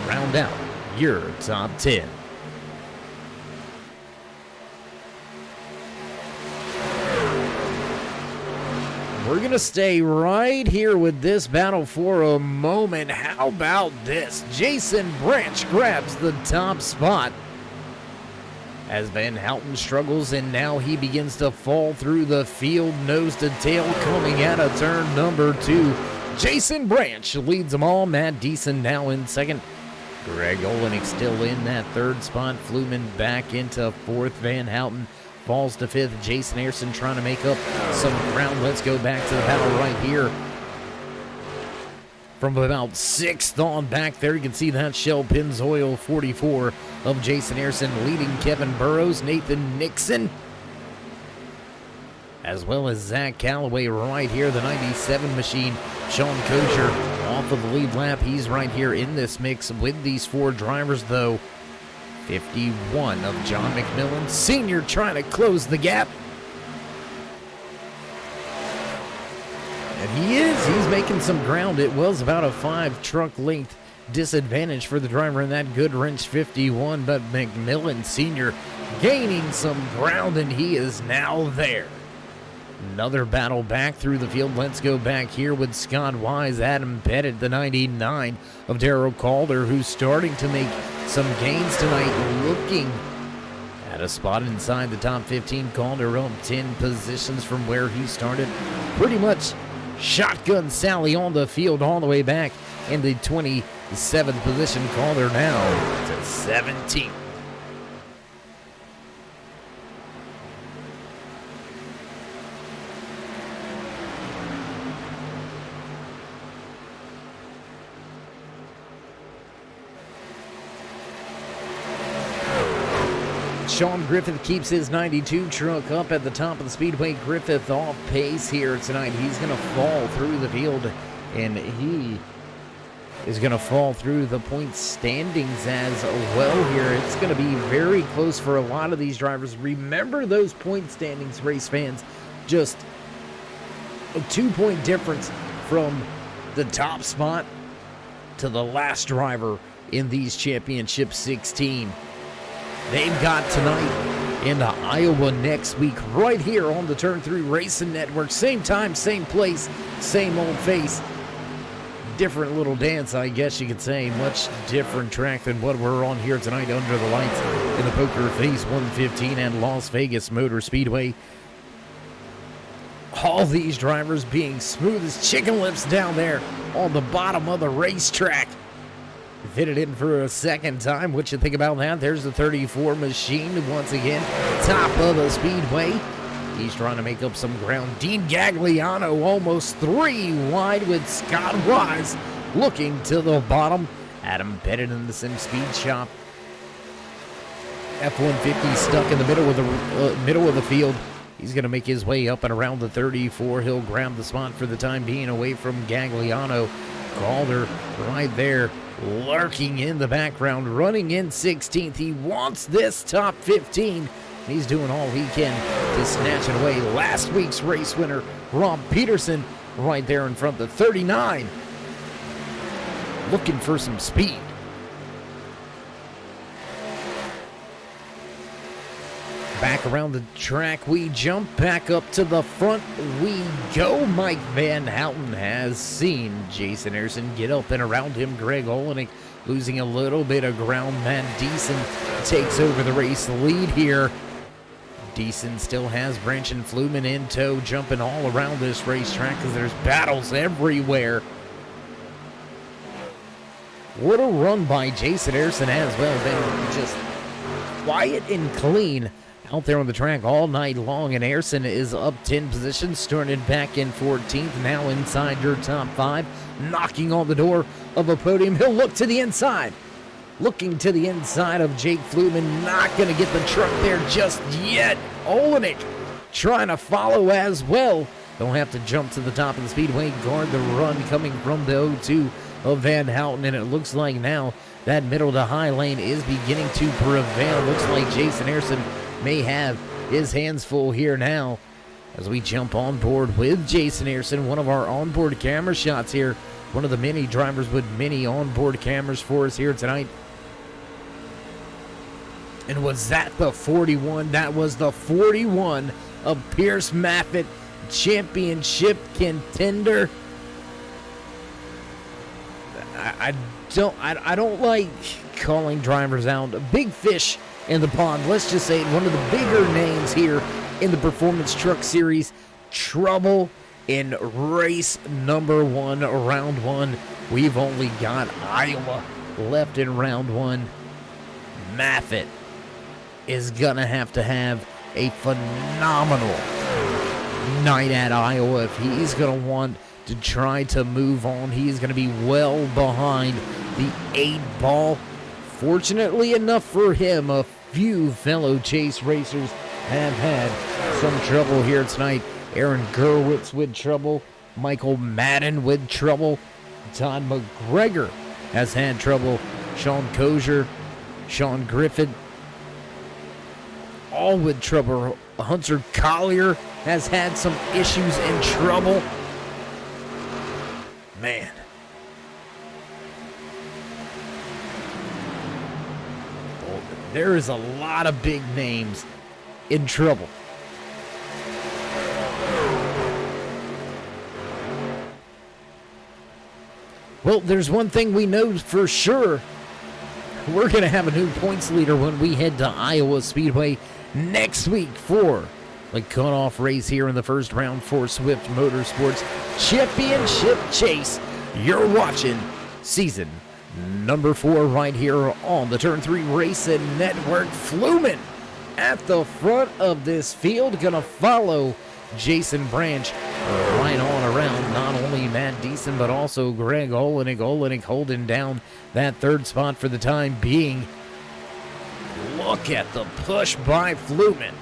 round out your top 10. We're going to stay right here with this battle for a moment. How about this? Jason Branch grabs the top spot as Van Houten struggles, and now he begins to fall through the field, nose to tail, coming out of turn number 2. Jason Branch leads them all. Matt Deason now in second. Greg Olenek still in that third spot. Fluman back into fourth. Van Houten falls to fifth. Jason Harrison trying to make up some ground. Let's go back to the battle right here. From about 6th on back there, you can see that Shell Pennzoil 44 of Jason Harrison leading Kevin Burrows, Nathan Nixon, as well as Zach Calloway right here, the 97 machine. Sean Kosher off of the lead lap. He's right here in this mix with these 4 drivers, though. 51 of John McMillan Sr. trying to close the gap. And he's making some ground. It was about a 5 truck length disadvantage for the driver in that Goodwrench 51, but McMillan Sr. gaining some ground, and he is now there. Another battle back through the field. Let's go back here with Scott Wise, Adam Pettit, the 99 of Darrell Calder, who's starting to make some gains tonight, looking at a spot inside the top 15. Calder up 10 positions from where he started. Pretty much shotgun Sally on the field all the way back in the 27th position. Calder now to 17th. Sean Griffith keeps his 92 truck up at the top of the speedway. Griffith off pace here tonight. He's going to fall through the field, and he is going to fall through the point standings as well here. It's going to be very close for a lot of these drivers. Remember those point standings, race fans. Just a 2-point difference from the top spot to the last driver in these championship 16. They've got tonight into Iowa next week right here on the Turn 3 Racing Network. Same time, same place, same old face. Different little dance, I guess you could say. Much different track than what we're on here tonight under the lights in the Poker Face 115 and Las Vegas Motor Speedway. All these drivers being smooth as chicken lips down there on the bottom of the racetrack. Fit it in for a second time. What you think about that? There's the 34 machine once again, top of the speedway. He's trying to make up some ground. Dean Gagliano almost 3 wide with Scott Wise looking to the bottom. Adam Pettit in the Sim Speed Shop. F-150 stuck in the middle of the field. He's going to make his way up and around the 34. He'll grab the spot for the time being away from Gagliano. Calder right there, lurking in the background, running in 16th. He wants this top 15. He's doing all he can to snatch it away. Last week's race winner, Rob Peterson, right there in front, the 39. Looking for some speed. Back around the track we jump, back up to the front we go. Mike Van Houten has seen Jason Harrison get up and around him. Greg Olenek losing a little bit of ground. Matt Deason takes over the race lead here. Deason still has Branch and Fluman in tow, jumping all around this racetrack because there's battles everywhere. What a run by Jason Harrison as well. Been just quiet and clean out there on the track all night long, and Harrison is up 10 positions, started back in 14th, now inside your top 5, knocking on the door of a podium. He'll look to the inside, looking to the inside of Jake Fluman, not going to get the truck there just yet. Olenek trying to follow as well. Don't have to jump to the top of the speedway, guard the run coming from the 0-2 of Van Houten, and it looks like now that middle to high lane is beginning to prevail. Looks like Jason Harrison may have his hands full here now as we jump on board with Jason Harrison, one of our onboard camera shots here, one of the many drivers with many onboard cameras for us here tonight. And was that the 41? That was the 41 of Pierce Maffitt, championship contender. I don't like calling drivers out. A big fish in the pond. Let's just say one of the bigger names here in the Performance Truck Series. Trouble in race number 1, round 1. We've only got Iowa left in round 1. Maffitt is gonna have to have a phenomenal night at Iowa if he's gonna want to try to move on. He's gonna be well behind the 8 ball. Fortunately enough for him, a few fellow Chase racers have had some trouble here tonight. Aaron Gerwitz with trouble. Michael Madden with trouble. Todd McGregor has had trouble. Sean Kozier, Sean Griffith, all with trouble. Hunter Collier has had some issues and trouble. Man. There is a lot of big names in trouble. Well, there's one thing we know for sure. We're going to have a new points leader when we head to Iowa Speedway next week for the cutoff race here in the first round for Swift Motorsports Championship Chase. You're watching season number 4 right here on the Turn 3 Racing Network. Fluman at the front of this field, gonna follow Jason Branch right on around not only Matt Deason but also Greg Olenek. Olenek holding down that 3rd spot for the time being. look at the push by Flumen.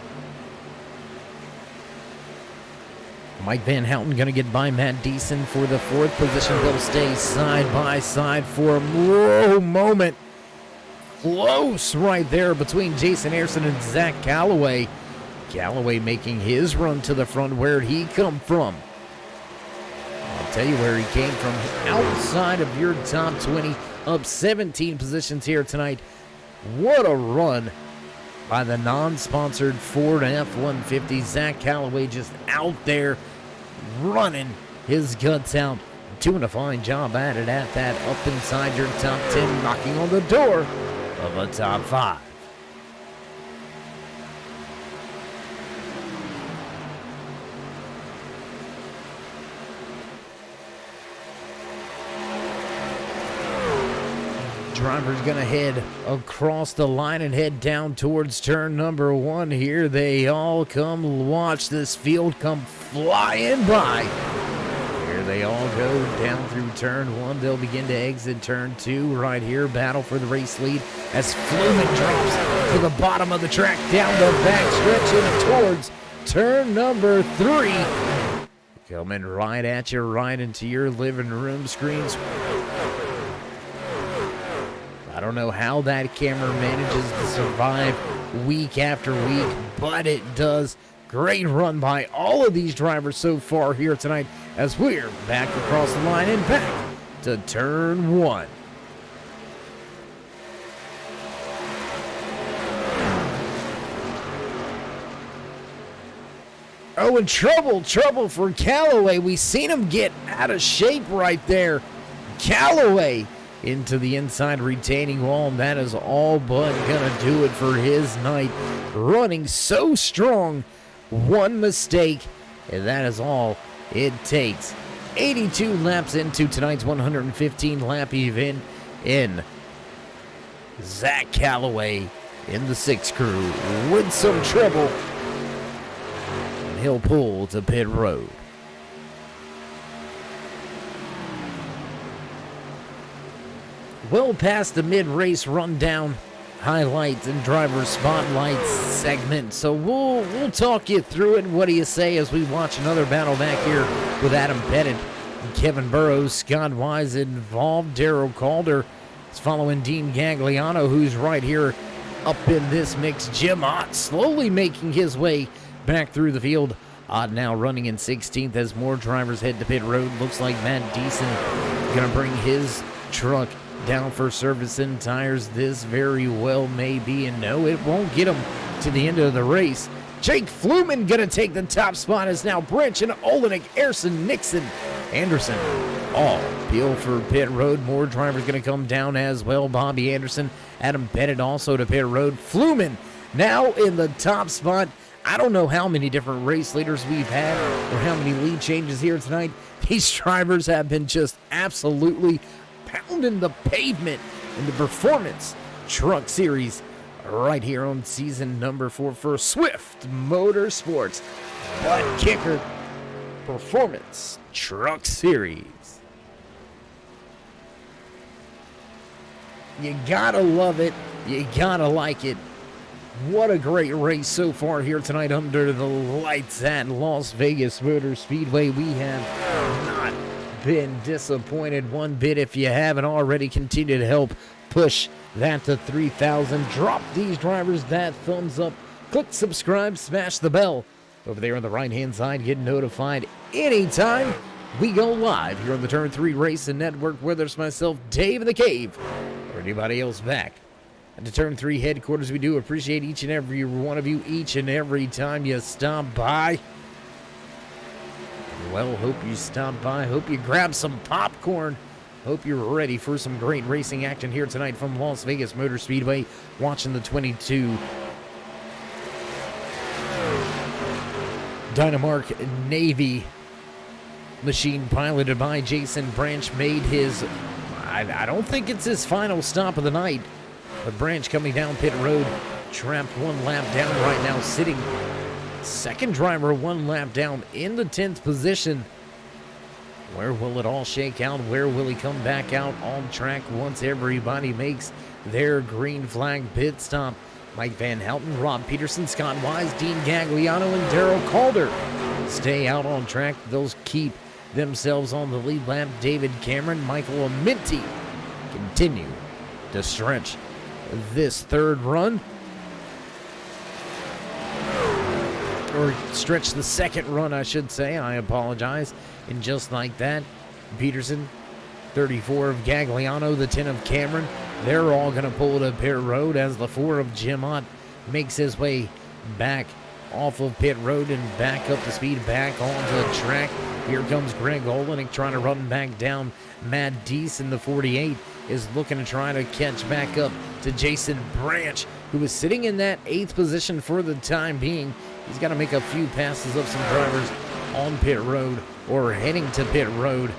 Mike Van Houten going to get by Matt Deason for the 4th position. They'll stay side by side for a low moment. Close right there between Jason Harrison and Zach Calloway. Calloway making his run to the front. Where'd he come from? I'll tell you where he came from. Outside of your top 20, up 17 positions here tonight. What a run by the non-sponsored Ford F-150. Zach Calloway just out there running his guts out, doing a fine job at it at that, up inside your top 10, knocking on the door of a top 5. Driver's going to head across the line and head down towards turn number 1. Here they all come. Watch this field come flying by. Here they all go down through turn 1. They'll begin to exit turn 2 right here. Battle for the race lead as Flumen drops to the bottom of the track, down the back stretch and towards turn number 3. Coming right at you, right into your living room screens. I don't know how that camera manages to survive week after week, but it does. Great run by all of these drivers so far here tonight as we're back across the line and back to turn 1. Oh, and trouble for Calloway. We seen him get out of shape right there. Calloway into the inside retaining wall, and that is all but gonna do it for his night. Running so strong, one mistake, and that is all it takes. 82 laps into tonight's 115 lap event in Zach Calloway in the 6 crew with some trouble, and he'll pull to pit road. Well past the mid-race rundown, highlights and driver spotlights segment, so we'll talk you through it. What do you say as we watch another battle back here with Adam Pettit and Kevin Burrows? Scott Wise involved. Darrell Calder is following Dean Gagliano, who's right here up in this mix. Jim Ott slowly making his way back through the field. Ott now running in 16th as more drivers head to pit road. Looks like Matt Deason going to bring his truck down for service and tires. This very well may be, and no, it won't get him to the end of the race. Jake Flumen gonna take the top spot as now Branch and Olenek, Erson, Nixon, Anderson all peel for pit road. More drivers gonna come down as well. Bobby Anderson, Adam Pettit also to pit road. Flumen now in the top spot. I don't know how many different race leaders we've had or how many lead changes here tonight. These drivers have been just absolutely pounding the pavement in the Performance Truck Series right here on season number 4 for Swift Motorsports Butt Kicker Performance Truck Series. You gotta love it. You gotta like it. What a great race so far here tonight under the lights at Las Vegas Motor Speedway. We have not been disappointed one bit. If you haven't already, continue to help push that to 3,000. Drop these drivers that thumbs up. Click subscribe, smash the bell over there on the right hand side. Get notified anytime we go live here on the Turn 3 Racing Network, whether it's myself, Dave in the Cave, or anybody else back at the Turn 3 headquarters. We do appreciate each and every one of you each and every time you stop by. Well, hope you stop by. Hope you grab some popcorn. Hope you're ready for some great racing action here tonight from Las Vegas Motor Speedway. Watching the 22 Dynamark Navy machine piloted by Jason Branch made his, I don't think it's his final stop of the night, but Branch coming down pit road, trapped one lap down right now, sitting second driver one lap down in the 10th position. Where will it all shake out? Where will he come back out on track once everybody makes their green flag pit stop? Mike Van Houten, Rob Peterson, Scott Wise, Dean Gagliano, and Darrell Calder stay out on track. They'll keep themselves on the lead lap. David Cameron, Michael Aminti continue to stretch this third run. Or stretch the second run, I should say. I apologize. And just like that, Peterson, 34 of Gagliano, the 10 of Cameron, they're all going to pull to pit road as the 4 of Jim Ott makes his way back off of pit road and back up the speed, back onto the track. Here comes Greg Olenek trying to run back down. Matt Deason, the 48, is looking to try to catch back up to Jason Branch, who is sitting in that 8th position for the time being. He's got to make a few passes of some drivers on pit road or heading to pit road.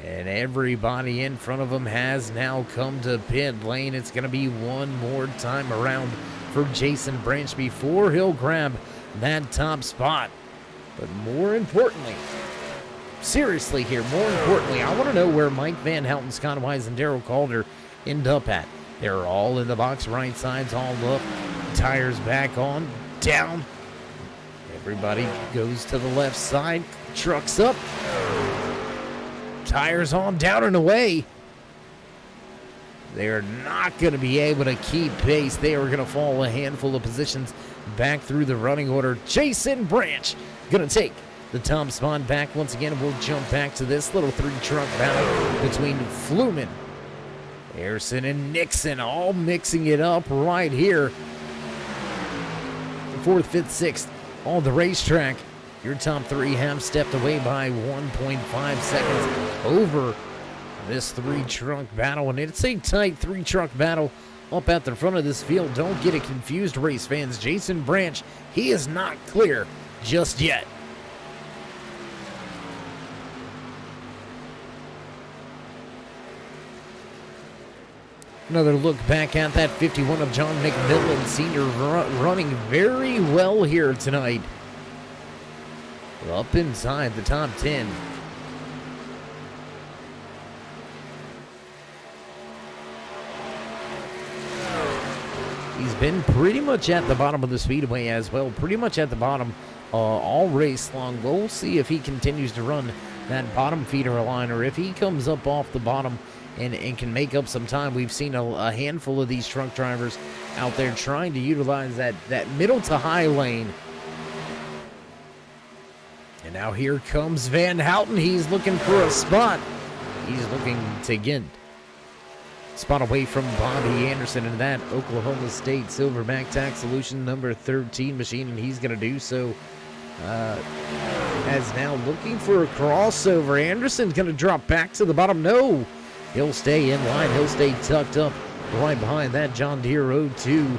And everybody in front of him has now come to pit lane. It's going to be one more time around for Jason Branch before he'll grab that top spot. But more importantly, seriously here, more importantly, I want to know where Mike Van Houten, Scott Wise, and Darrell Calder end up at. They're all in the box, right sides all up, tires back on, down. Everybody goes to the left side, trucks up, tires on, down and away. They're not going to be able to keep pace. They are going to fall a handful of positions back through the running order. Jason Branch going to take the top spot back once again. We'll jump back to this little 3-truck battle between Fluman, Harrison, and Nixon, all mixing it up right here. 4th, 5th, 6th on the racetrack. Your top 3 have stepped away by 1.5 seconds over this 3-truck battle, and it's a tight 3-truck battle up at the front of this field. Don't get it confused, race fans. Jason Branch, he is not clear just yet. Another look back at that 51 of John McMillan Sr. running very well here tonight. Up inside the top 10. He's been pretty much at the bottom of the speedway as well. Pretty much at the bottom all race long. We'll see if he continues to run that bottom feeder line or if he comes up off the bottom and can make up some time. We've seen a handful of these truck drivers out there trying to utilize that middle to high lane. And now here comes Van Houten. He's looking for a spot. He's looking to get spot away from Bobby Anderson in that Oklahoma State Silverback Tax Solution number 13 machine, and he's going to do so as now looking for a crossover. Anderson's going to drop back to the bottom. No, he'll stay in line. He'll stay tucked up right behind that John Deere 02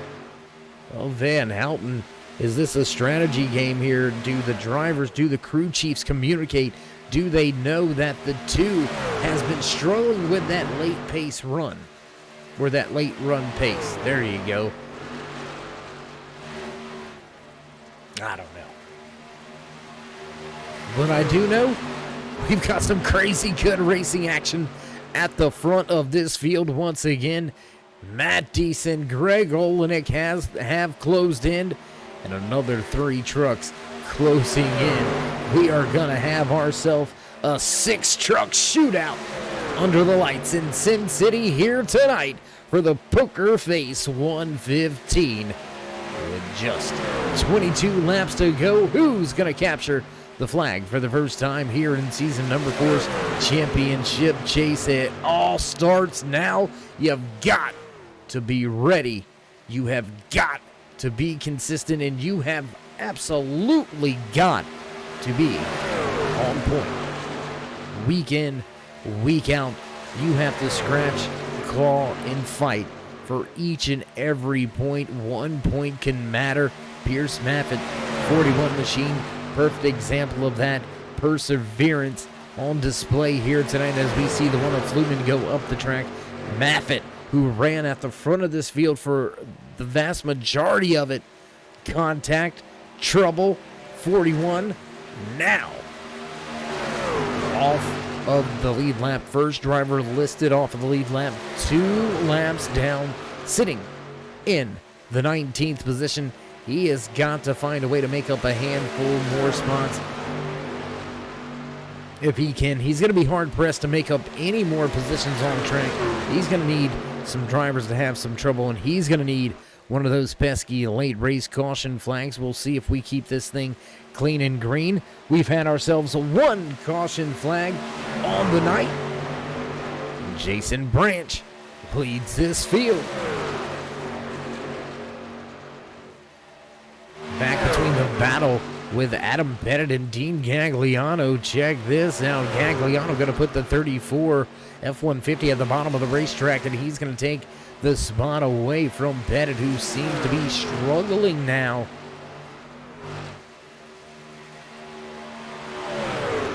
of Van Houten. Is this a strategy game here? Do the drivers, do the crew chiefs communicate? Do they know that the 2 has been struggling with that late pace run? Or that late run pace. There you go. I don't know. But I do know we've got some crazy good racing action at the front of this field once again. Matt Deason, Greg Olenek have closed in, and another 3 trucks closing in. We are going to have ourselves a 6-truck shootout under the lights in Sin City here tonight for the Poker Face 115. With just 22 laps to go, who's going to capture the flag for the first time here in season number 4's championship chase? It all starts now. You've got to be ready. You have got to be consistent, and you have absolutely got to be on point. Week in, week out, you have to scratch, claw, and fight for each and every point. 1 point can matter. Pierce Maffitt, 41 machine, perfect example of that perseverance on display here tonight as we see the one of Fluman go up the track. Maffitt, who ran at the front of this field for the vast majority of it. Contact, trouble, 41, now off of the lead lap. First driver listed off of the lead lap, 2 laps down, sitting in the 19th position. He has got to find a way to make up a handful more spots. If he can, he's going to be hard-pressed to make up any more positions on track. He's going to need some drivers to have some trouble, and he's going to need one of those pesky late race caution flags. We'll see if we keep this thing clean and green. We've had ourselves one caution flag on the night. Jason Branch leads this field. Back between the battle with Adam Pettit and Dean Gagliano. Check this out. Gagliano going to put the 34 F-150 at the bottom of the racetrack, and he's going to take the spot away from Pettit, who seems to be struggling now.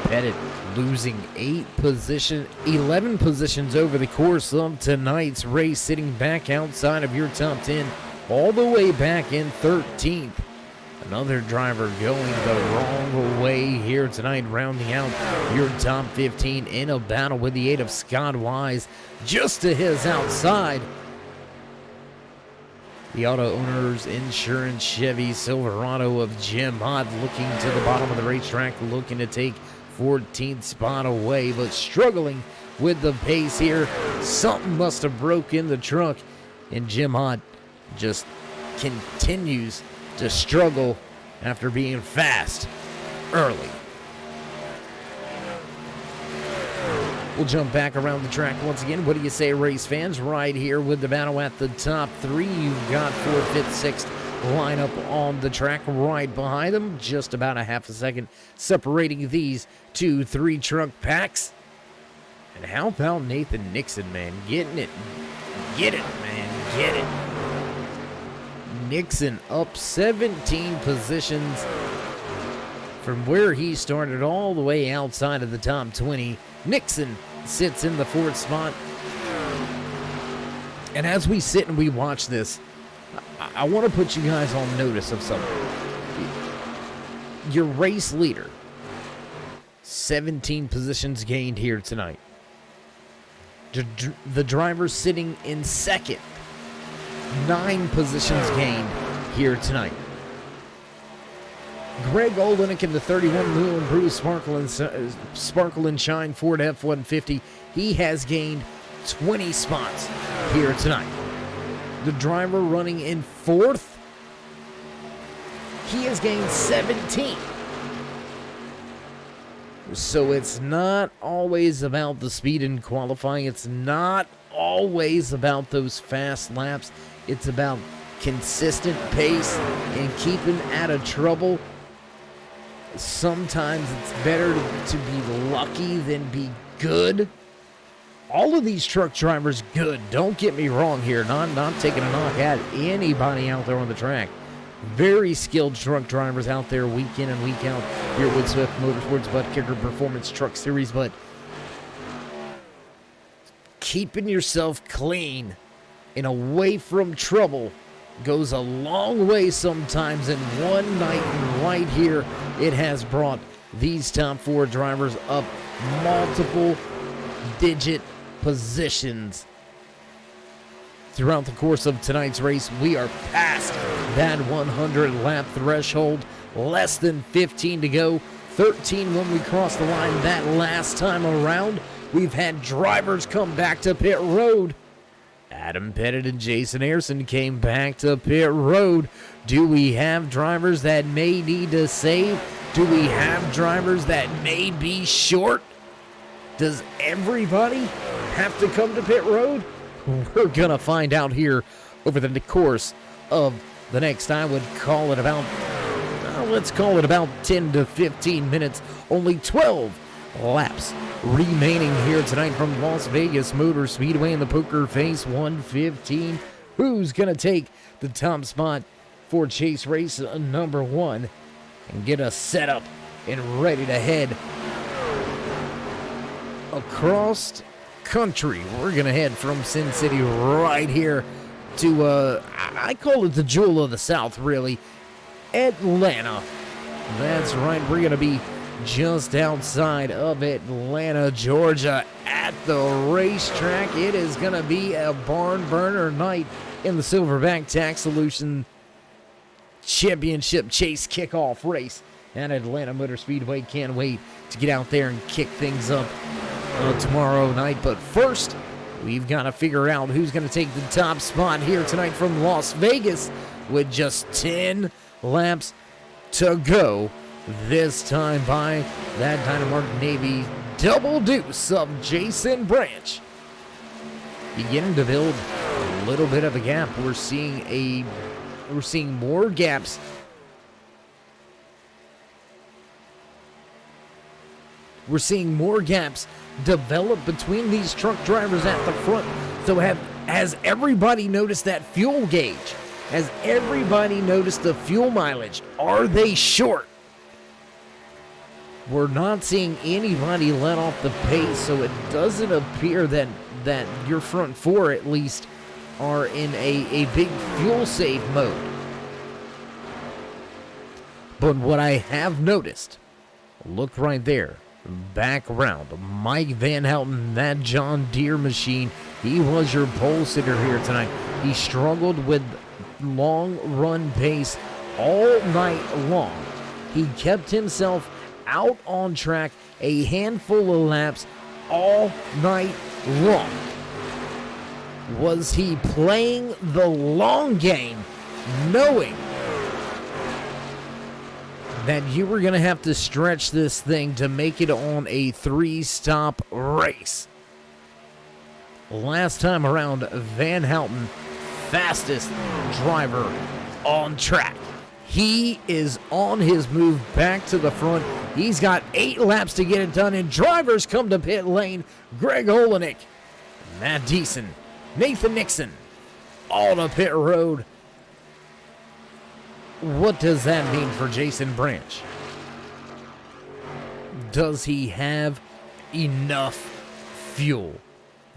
Pettit losing 11 positions over the course of tonight's race, sitting back outside of your top 10, all the way back in 13th. Another driver going the wrong way here tonight, rounding out your top 15 in a battle with the aid of Scott Wise just to his outside. The Auto Owners Insurance Chevy Silverado of Jim Ott looking to the bottom of the racetrack, looking to take 14th spot away, but struggling with the pace here. Something must have broken the truck, and Jim Ott just continues to struggle after being fast early. We'll jump back around the track once again. What do you say, race fans? Right here with the battle at the top three. You've got 4th, 5th, 6th lineup on the track right behind them. Just about a half a second separating these 2-3 truck packs. And how about Nathan Nixon, man? Getting it. Get it, man. Get it. Nixon up 17 positions from where he started all the way outside of the top 20. Nixon sits in the 4th spot. And as we sit and we watch this, I want to put you guys on notice of something. Your race leader, 17 positions gained here tonight. The driver sitting in 2nd, 9 positions gained here tonight. Greg Olenek in the 31 Lou and Bruce Sparkle and Shine Ford F-150. He has gained 20 spots here tonight. The driver running in 4th, he has gained 17. So it's not always about the speed in qualifying. It's not always about those fast laps. It's about consistent pace and keeping out of trouble. Sometimes it's better to be lucky than be good. All of these truck drivers good. Don't get me wrong here. Not taking a knock at anybody out there on the track. Very skilled truck drivers out there week in and week out here with Swift Motorsports BUTTKICKER Performance Truck Series. But keeping yourself clean and away from trouble goes a long way sometimes. In one night, and right here, it has brought these top 4 drivers up multiple digit positions. Throughout the course of tonight's race, we are past that 100 lap threshold. Less than 15 to go. 13 when we crossed the line that last time around. We've had drivers come back to pit road. Adam Pettit and Jason Ayerson came back to pit road. Do we have drivers that may need to save? Do we have drivers that may be short? Does everybody have to come to pit road? We're going to find out here over the course of the next, I would call it about, let's call it about 10 to 15 minutes. Only 12 laps remaining here tonight from Las Vegas Motor Speedway in the Poker Face 115. Who's going to take the top spot for Chase Race number 1 and get us set up and ready to head across country? We're going to head from Sin City right here to, I call it the Jewel of the South, really, Atlanta. That's right. We're going to be just outside of Atlanta, Georgia, at the racetrack. It is going to be a barn burner night in the Silverback Tax Solution Championship Chase kickoff race at Atlanta Motor Speedway. Can't wait to get out there and kick things up tomorrow night. But first, we've got to figure out who's going to take the top spot here tonight from Las Vegas with just 10 laps to go. This time by that Dynamark Navy double deuce of Jason Branch. Beginning to build a little bit of a gap. We're seeing more gaps. We're seeing more gaps develop between these truck drivers at the front. So has everybody noticed that fuel gauge? Has everybody noticed the fuel mileage? Are they short? We're not seeing anybody let off the pace, so it doesn't appear that your front four, at least, are in a big fuel save mode. But what I have noticed, look right there, back around, Mike Van Houten, that John Deere machine, he was your pole sitter here tonight. He struggled with long run pace all night long. He kept himself out on track a handful of laps all night long. Was he playing the long game, knowing that you were going to have to stretch this thing to make it on a 3-stop race? Last time around, Van Houten, fastest driver on track. He is on his move back to the front. He's got 8 laps to get it done, and drivers come to pit lane. Greg Olenek, Matt Deason, Nathan Nixon, all to pit road. What does that mean for Jason Branch? Does he have enough fuel?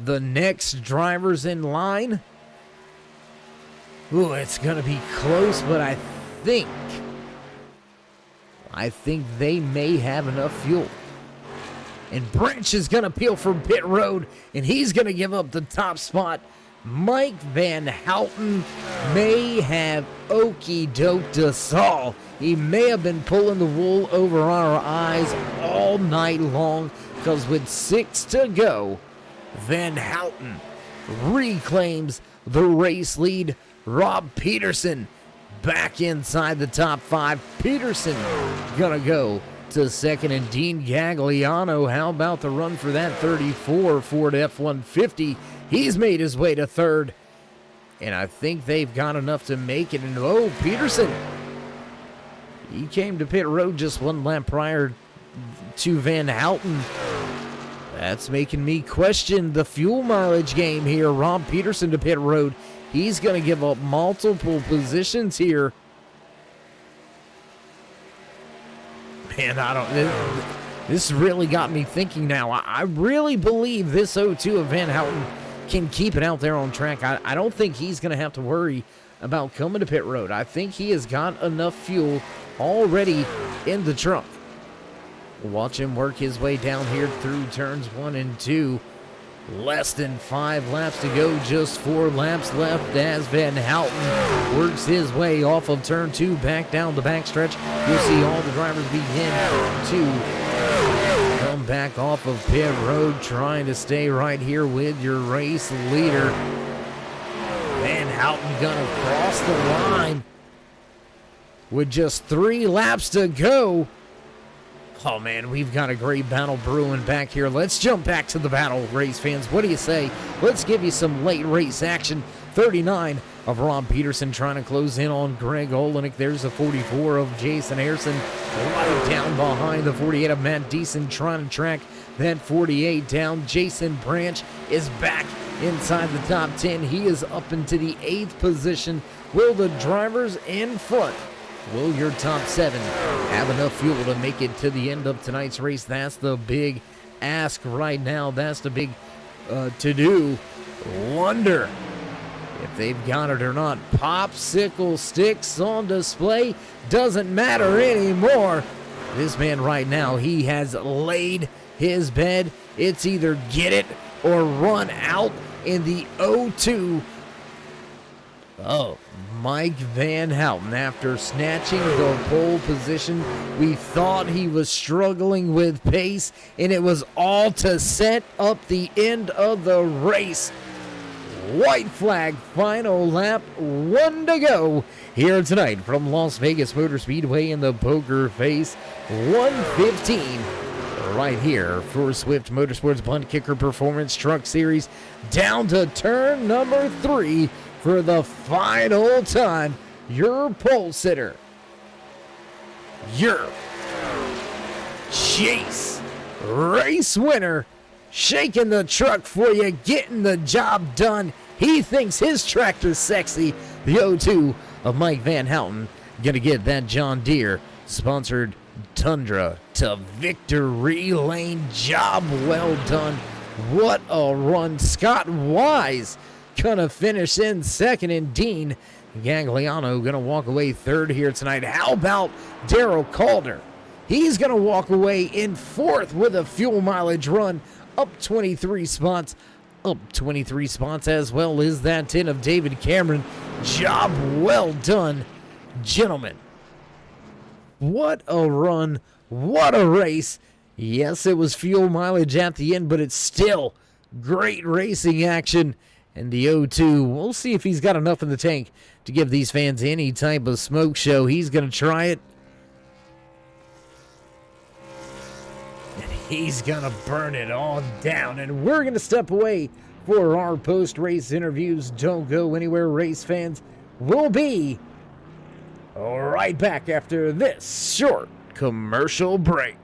The next drivers in line? Ooh, it's going to be close, but I think they may have enough fuel. And Branch is going to peel from pit road, and he's going to give up the top spot. Mike Van Houten may have okey-doked us all. He may have been pulling the wool over our eyes all night long, because with 6 to go, Van Houten reclaims the race lead. Rob Peterson back inside the top 5. Peterson gonna go to second, and Dean Gagliano, how about the run for that 34 Ford F-150? He's made his way to third, and I think they've got enough to make it. And oh, Peterson, he came to pit road just 1 lap prior to Van Houten. That's making me question the fuel mileage game here. Rob Peterson to pit road. He's going to give up multiple positions here. Man, this really got me thinking now. I really believe this 02 of Van Houten can keep it out there on track. I don't think he's going to have to worry about coming to pit road. I think he has got enough fuel already in the truck. Watch him work his way down here through turns 1 and 2. Less than 5 laps to go, just 4 laps left as Van Houten works his way off of turn 2 back down the backstretch. You'll see all the drivers begin to come back off of pit road, trying to stay right here with your race leader. Van Houten gonna cross the line with just 3 laps to go. Oh, man, we've got a great battle brewing back here. Let's jump back to the battle, race fans. What do you say? Let's give you some late race action. 39 of Rob Peterson trying to close in on Greg Olenek. There's the 44 of Jason Harrison right down behind the 48 of Matt Deason trying to track that 48 down. Jason Branch is back inside the top 10. He is up into the 8th position. Will the drivers in front, will your top 7 have enough fuel to make it to the end of tonight's race? That's the big ask right now. That's the big to-do. Wonder if they've got it or not. Popsicle sticks on display. Doesn't matter anymore. This man right now, he has laid his bed. It's either get it or run out in the 0-2. Oh, Mike Van Houten, after snatching the pole position, we thought he was struggling with pace, and it was all to set up the end of the race. White flag, final lap, 1 to go here tonight from Las Vegas Motor Speedway in the Poker Face. 1:15 right here for Swift Motorsports Bunt Kicker Performance Truck Series, down to turn number 3 for the final time. Your pole sitter, your Chase race winner, shaking the truck for you, getting the job done. He thinks his tractor's sexy. The 0-2 of Mike Van Houten gonna get that John Deere sponsored Tundra to victory lane. Job well done. What a run. Scott Wise gonna finish in second, and Dean Gagliano gonna walk away third here tonight. How about Darrell Calder? He's gonna walk away in fourth with a fuel mileage run, up 23 spots. Up 23 spots, as well as that 10 of David Cameron. Job well done, gentlemen. What a run. What a race. Yes, it was fuel mileage at the end, but it's still great racing action. And the 0-2, we'll see if he's got enough in the tank to give these fans any type of smoke show. He's going to try it. And he's going to burn it all down. And we're going to step away for our post-race interviews. Don't go anywhere, race fans. We'll be right back after this short commercial break.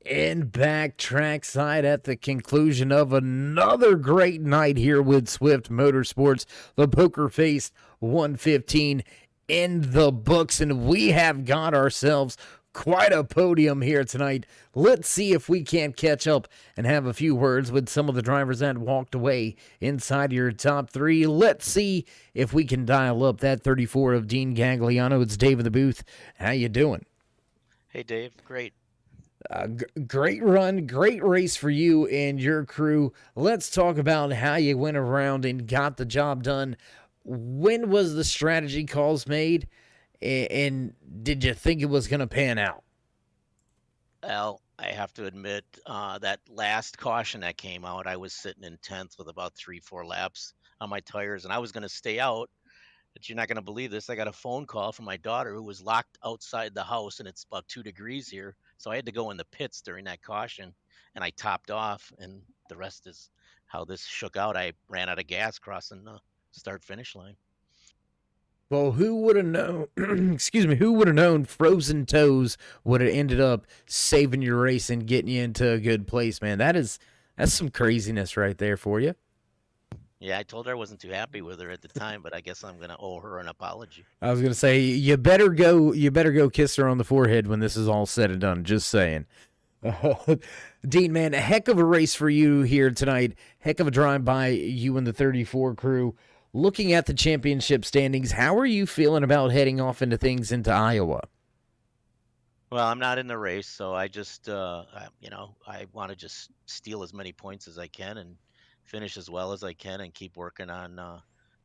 And back trackside at the conclusion of another great night here with Swift Motorsports. The Poker Face 115 in the books, and we have got ourselves quite a podium here tonight. Let's see if we can't catch up and have a few words with some of the drivers that walked away inside your top three. Let's see if we can dial up that 34 of Dean Gagliano. It's Dave in the booth. How you doing? Hey, Dave. Great. Great run, great race for you and your crew. Let's talk about how you went around and got the job done. When was the strategy calls made, and did you think it was going to pan out? Well, I have to admit, that last caution that came out, I was sitting in 10th with about 3, 4 laps on my tires, and I was going to stay out. But you're not going to believe this. I got a phone call from my daughter who was locked outside the house, and it's about 2 degrees here. So I had to go in the pits during that caution, and I topped off, and the rest is how this shook out. I ran out of gas crossing the start finish line. Well, who would have known? Excuse me. Who would have known Frozen Toes would have ended up saving your race and getting you into a good place, man? That's some craziness right there for you. Yeah, I told her I wasn't too happy with her at the time, but I guess I'm going to owe her an apology. I was gonna say you better go kiss her on the forehead when this is all said and done. Just saying. Dean, man, a heck of a race for you here tonight. Heck of a drive by you and the 34 crew. Looking at the championship standings, how are you feeling about heading off into Iowa? Well, I'm not in the race, so I just, I want to just steal as many points as I can and finish as well as I can and keep working on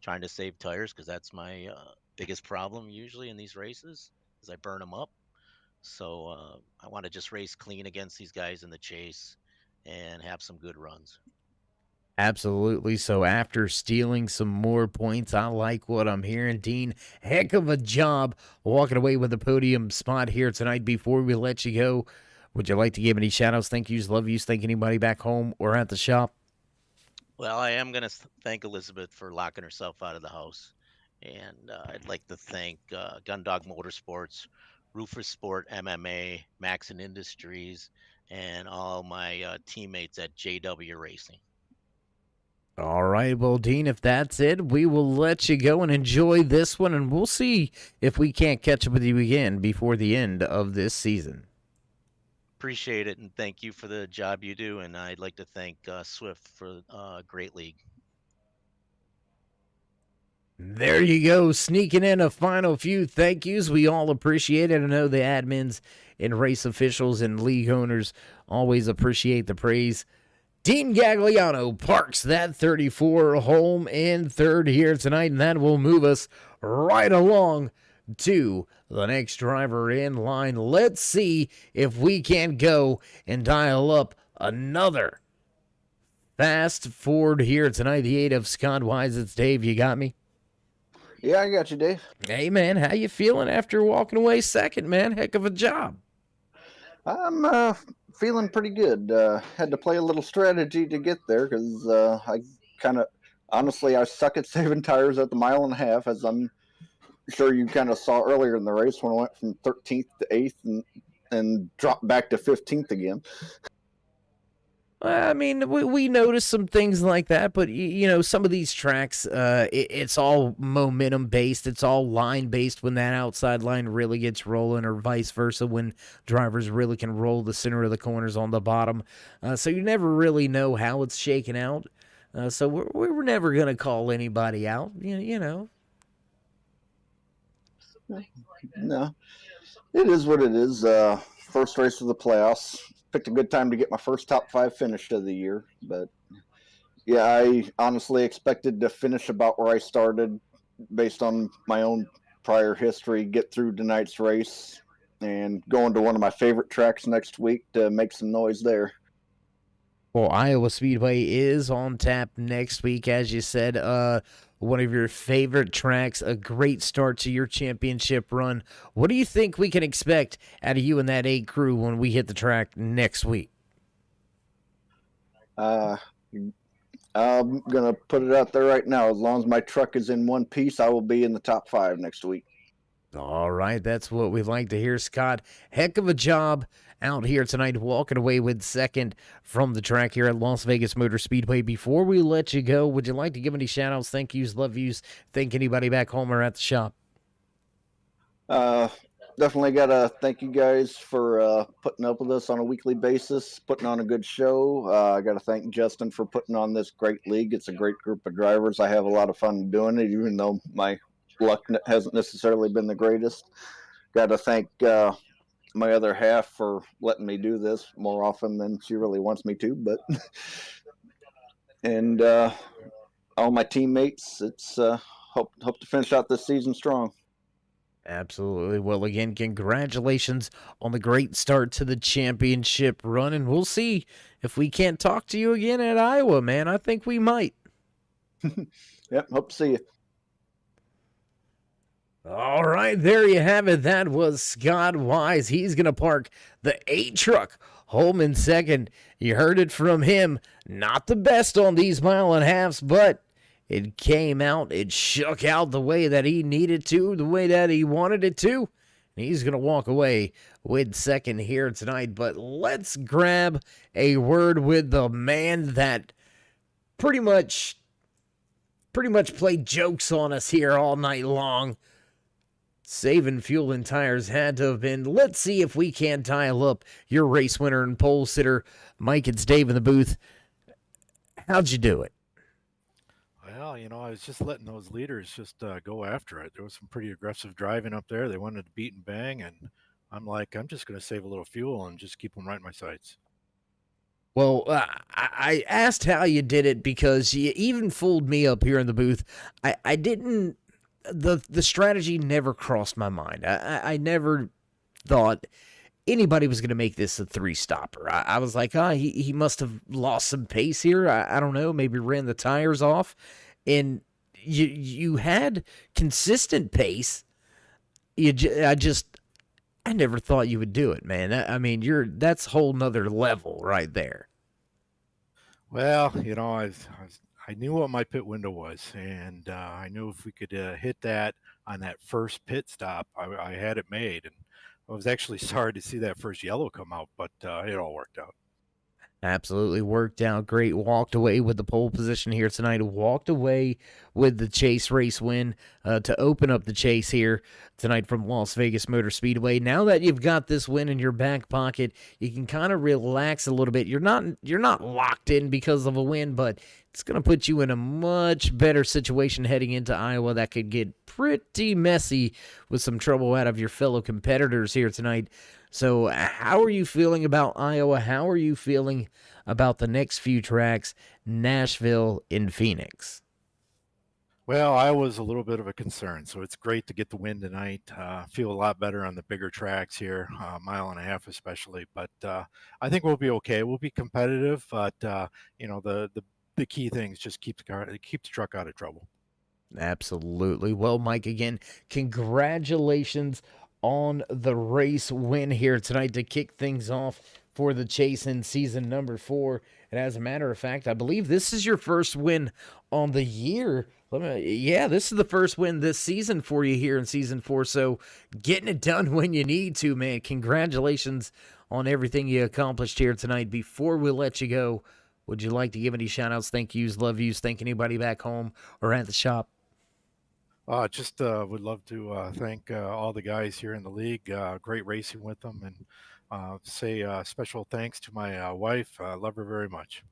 trying to save tires because that's my biggest problem usually in these races is I burn them up. So I want to just race clean against these guys in the chase and have some good runs. Absolutely. So after stealing some more points, I like what I'm hearing. Dean, heck of a job walking away with a podium spot here tonight. Before we let you go, would you like to give any shout outs, thank yous, love yous, thank anybody back home or at the shop? Well, I am going to thank Elizabeth for locking herself out of the house. And I'd like to thank Gundog Motorsports, Rufus Sport MMA, Maxon Industries, and all my teammates at JW Racing. All right, well, Dean, if that's it, we will let you go and enjoy this one, and we'll see if we can't catch up with you again before the end of this season. Appreciate it, and thank you for the job you do. And I'd like to thank Swift for a great league. There you go, sneaking in a final few thank yous. We all appreciate it. I know the admins and race officials and league owners always appreciate the praise. Dean Gagliano parks that 34 home in third here tonight, and that will move us right along to the next driver in line. Let's see if we can go and dial up another fast Ford here tonight. The 8 of Scott Wise. It's Dave. You got me? Yeah, I got you, Dave. Hey, man, how you feeling after walking away second, man? Heck of a job. I'm feeling pretty good. Had to play a little strategy to get there because I kind of, honestly, I suck at saving tires at the 1.5 miles, as I'm sure you kind of saw earlier in the race when I went from 13th to 8th and dropped back to 15th again. I mean, we noticed some things like that, but, you know, some of these tracks, it's all momentum-based. It's all line-based when that outside line really gets rolling, or vice versa when drivers really can roll the center of the corners on the bottom. So you never really know how it's shaking out. So we're never going to call anybody out, you know. No, it is what it is. First race of the playoffs. Picked a good time to get my first top 5 finish of the year, but yeah, I honestly expected to finish about where I started based on my own prior history, get through tonight's race and going to one of my favorite tracks next week to make some noise there. Well, Iowa Speedway is on tap next week, as you said. One of your favorite tracks, a great start to your championship run. What do you think we can expect out of you and that 8 crew when we hit the track next week? I'm going to put it out there right now. As long as my truck is in one piece, I will be in the top 5 next week. All right, that's what we like to hear, Scott. Heck of a job out here tonight, walking away with second from the track here at Las Vegas Motor Speedway. Before we let you go, would you like to give any shout-outs, thank yous, love yous, thank anybody back home or at the shop? Definitely got to thank you guys for putting up with us on a weekly basis, putting on a good show. I got to thank Justin for putting on this great league. It's a great group of drivers. I have a lot of fun doing it, even though my luck hasn't necessarily been the greatest. Got to thank my other half for letting me do this more often than she really wants me to. But and all my teammates. It's hope to finish out this season strong. Absolutely. Well, again, congratulations on the great start to the championship run, and we'll see if we can't talk to you again at Iowa, man. I think we might. Yep, hope to see you. All right, there you have it. That was Scott Wise. He's going to park the 8 truck home in second. You heard it from him. Not the best on these mile and a halves, but it came out. It shook out the way that he needed to, the way that he wanted it to. And he's going to walk away with second here tonight. But let's grab a word with the man that pretty much played jokes on us here all night long. Saving fuel and tires had to have been. Let's see if we can't dial up your race winner and pole sitter. Mike, it's Dave in the booth. How'd you do it? Well, I was just letting those leaders just go after it. There was some pretty aggressive driving up there. They wanted to beat and bang, and I'm like, I'm just going to save a little fuel and just keep them right in my sights. Well, I asked how you did it because you even fooled me up here in the booth. I didn't. The strategy never crossed my mind. I never thought anybody was going to make this a 3-stopper. I was like, he must have lost some pace here. I don't know, maybe ran the tires off. And you had consistent pace. I never thought you would do it, man. I mean, that's a whole nother level right there. Well, I knew what my pit window was, and I knew if we could hit that on that first pit stop, I had it made. And I was actually sorry to see that first yellow come out, but it all worked out. Absolutely worked out great. Walked away with the pole position here tonight. Walked away with the chase race win to open up the chase here tonight from Las Vegas Motor Speedway. Now that you've got this win in your back pocket, you can kind of relax a little bit. You're not locked in because of a win, but it's going to put you in a much better situation heading into Iowa that could get pretty messy with some trouble out of your fellow competitors here tonight. So how are you feeling about Iowa? How are you feeling about the next few tracks, Nashville and Phoenix? Well, I was a little bit of a concern, so it's great to get the win tonight. Feel a lot better on the bigger tracks here, mile and a half especially. But I think we'll be okay. We'll be competitive, but the key thing is just keep the truck out of trouble. Absolutely. Well, Mike, again, congratulations on the race win here tonight to kick things off for the chase in season number 4. And as a matter of fact, I believe this is your first win on the year. This is the first win this season for you here in season 4. So getting it done when you need to, man. Congratulations on everything you accomplished here tonight. Before we let you go, would you like to give any shout outs, thank yous, love yous, thank anybody back home or at the shop? Just would love to thank all the guys here in the league. Great racing with them, and say special thanks to my wife. I love her very much.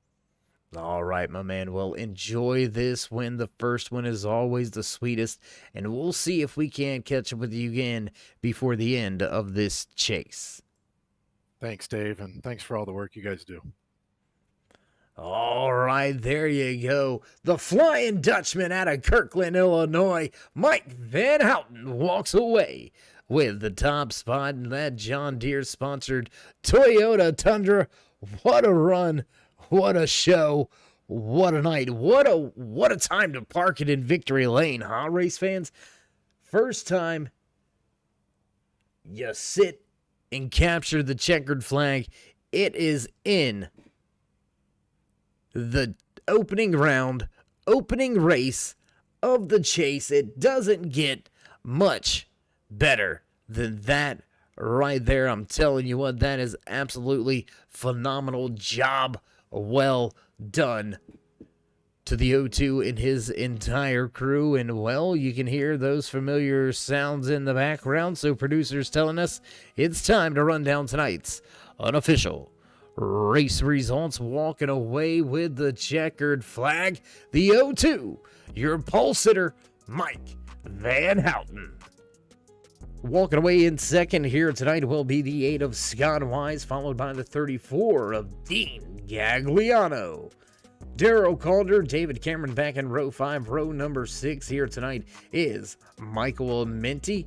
All right, my man. Well, enjoy this win. The first one is always the sweetest, and we'll see if we can't catch up with you again before the end of this chase. Thanks, Dave, and thanks for all the work you guys do. All right, there you go. The Flying Dutchman out of Kirkland, Illinois, Mike Van Houten walks away with the top spot in that John Deere-sponsored Toyota Tundra. What a run. What a show. What a night. What a time to park it in victory lane, huh, race fans? First time you sit and capture the checkered flag. It is in the opening round, opening race of the chase. It doesn't get much better than that right there. I'm telling you what, that is absolutely phenomenal job. Well done to the O2 and his entire crew. And, well, you can hear those familiar sounds in the background. So producers telling us it's time to run down tonight's unofficial race results. Walking away with the checkered flag, the O2, your pole sitter, Mike Van Houten. Walking away in second here tonight will be the 8 of Scott Wise, followed by the 34 of Dean Gagliano. Darrow Calder, David Cameron back in row 5. Row number 6 here tonight is Michael Minty.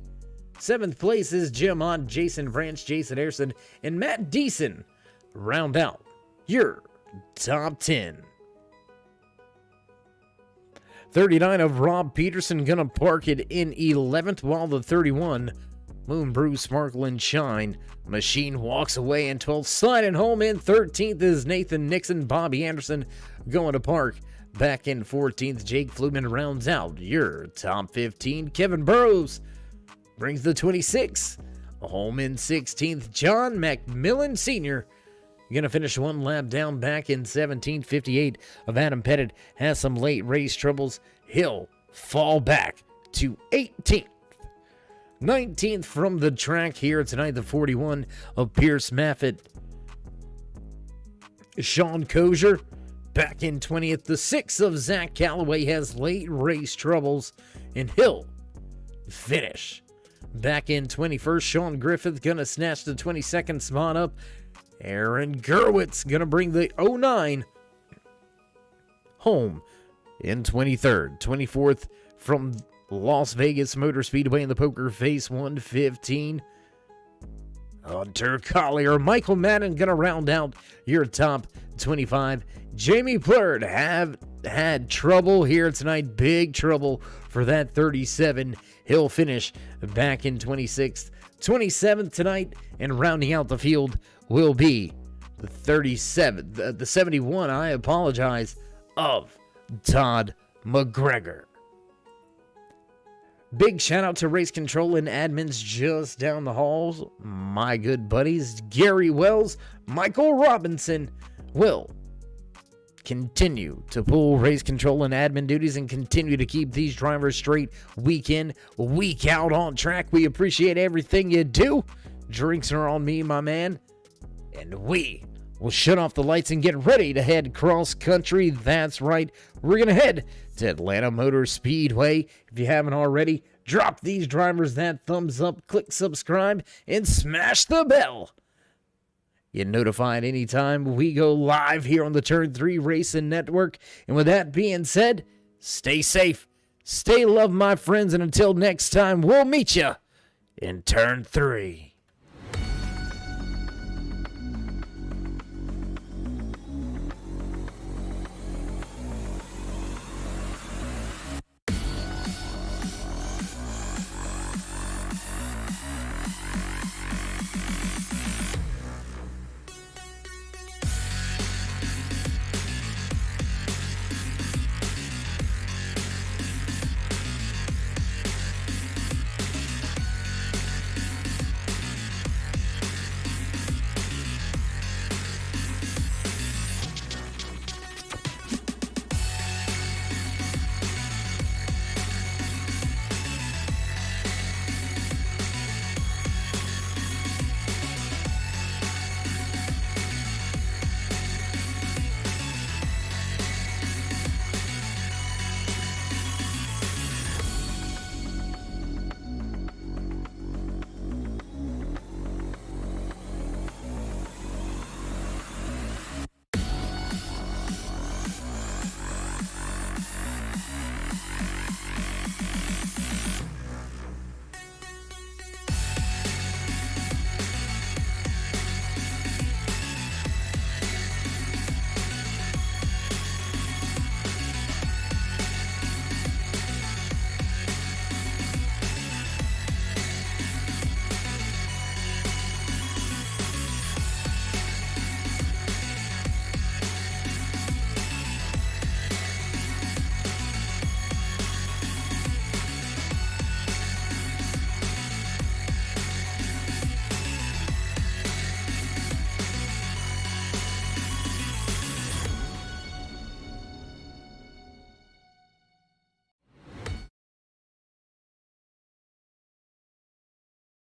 7th place is Jim Ott, Jason Branch, Jason Ayerson, and Matt Deason. Round out your top 10. 39 of Rob Peterson gonna park it in 11th, while the 31 Moon Brew Sparkle and Shine Machine walks away in 12th. Sliding home in 13th is Nathan Nixon. Bobby Anderson going to park back in 14th. Jake Flugman rounds out your top 15. Kevin Burrows brings the 26. Home in 16th. John McMillan Sr. gonna finish one lap down back in 17th. 58 of Adam Pettit has some late race troubles. He'll fall back to 18th. 19th from the track here tonight, the 41 of Pierce Maffitt. Sean Kozier back in 20th. The 6 of Zach Calloway has late race troubles, and he'll finish back in 21st. Sean Griffith gonna snatch the 22nd spot up. Aaron Gerwitz gonna bring the 09 home in 23rd. 24th from Las Vegas Motor Speedway in the Poker Face 115. Hunter Collier, Michael Madden gonna round out your top 25. Jamie Plurd have had trouble here tonight, big trouble for that 37. He'll finish back in 26th. 27th tonight, and rounding out the field will be the 37, the 71, I apologize, of Todd McGregor. Big shout out to race control and admins just down the halls. My good buddies, Gary Wells, Michael Robinson will continue to pull race control and admin duties and continue to keep these drivers straight week in, week out on track. We appreciate everything you do. Drinks are on me, my man. And we will shut off the lights and get ready to head cross country. That's right. We're going to head to Atlanta Motor Speedway. If you haven't already, drop these drivers that thumbs up, click subscribe, and smash the bell. Get notified anytime we go live here on the Turn 3 Racing Network. And with that being said, stay safe, stay loved, my friends, and until next time, we'll meet you in Turn 3.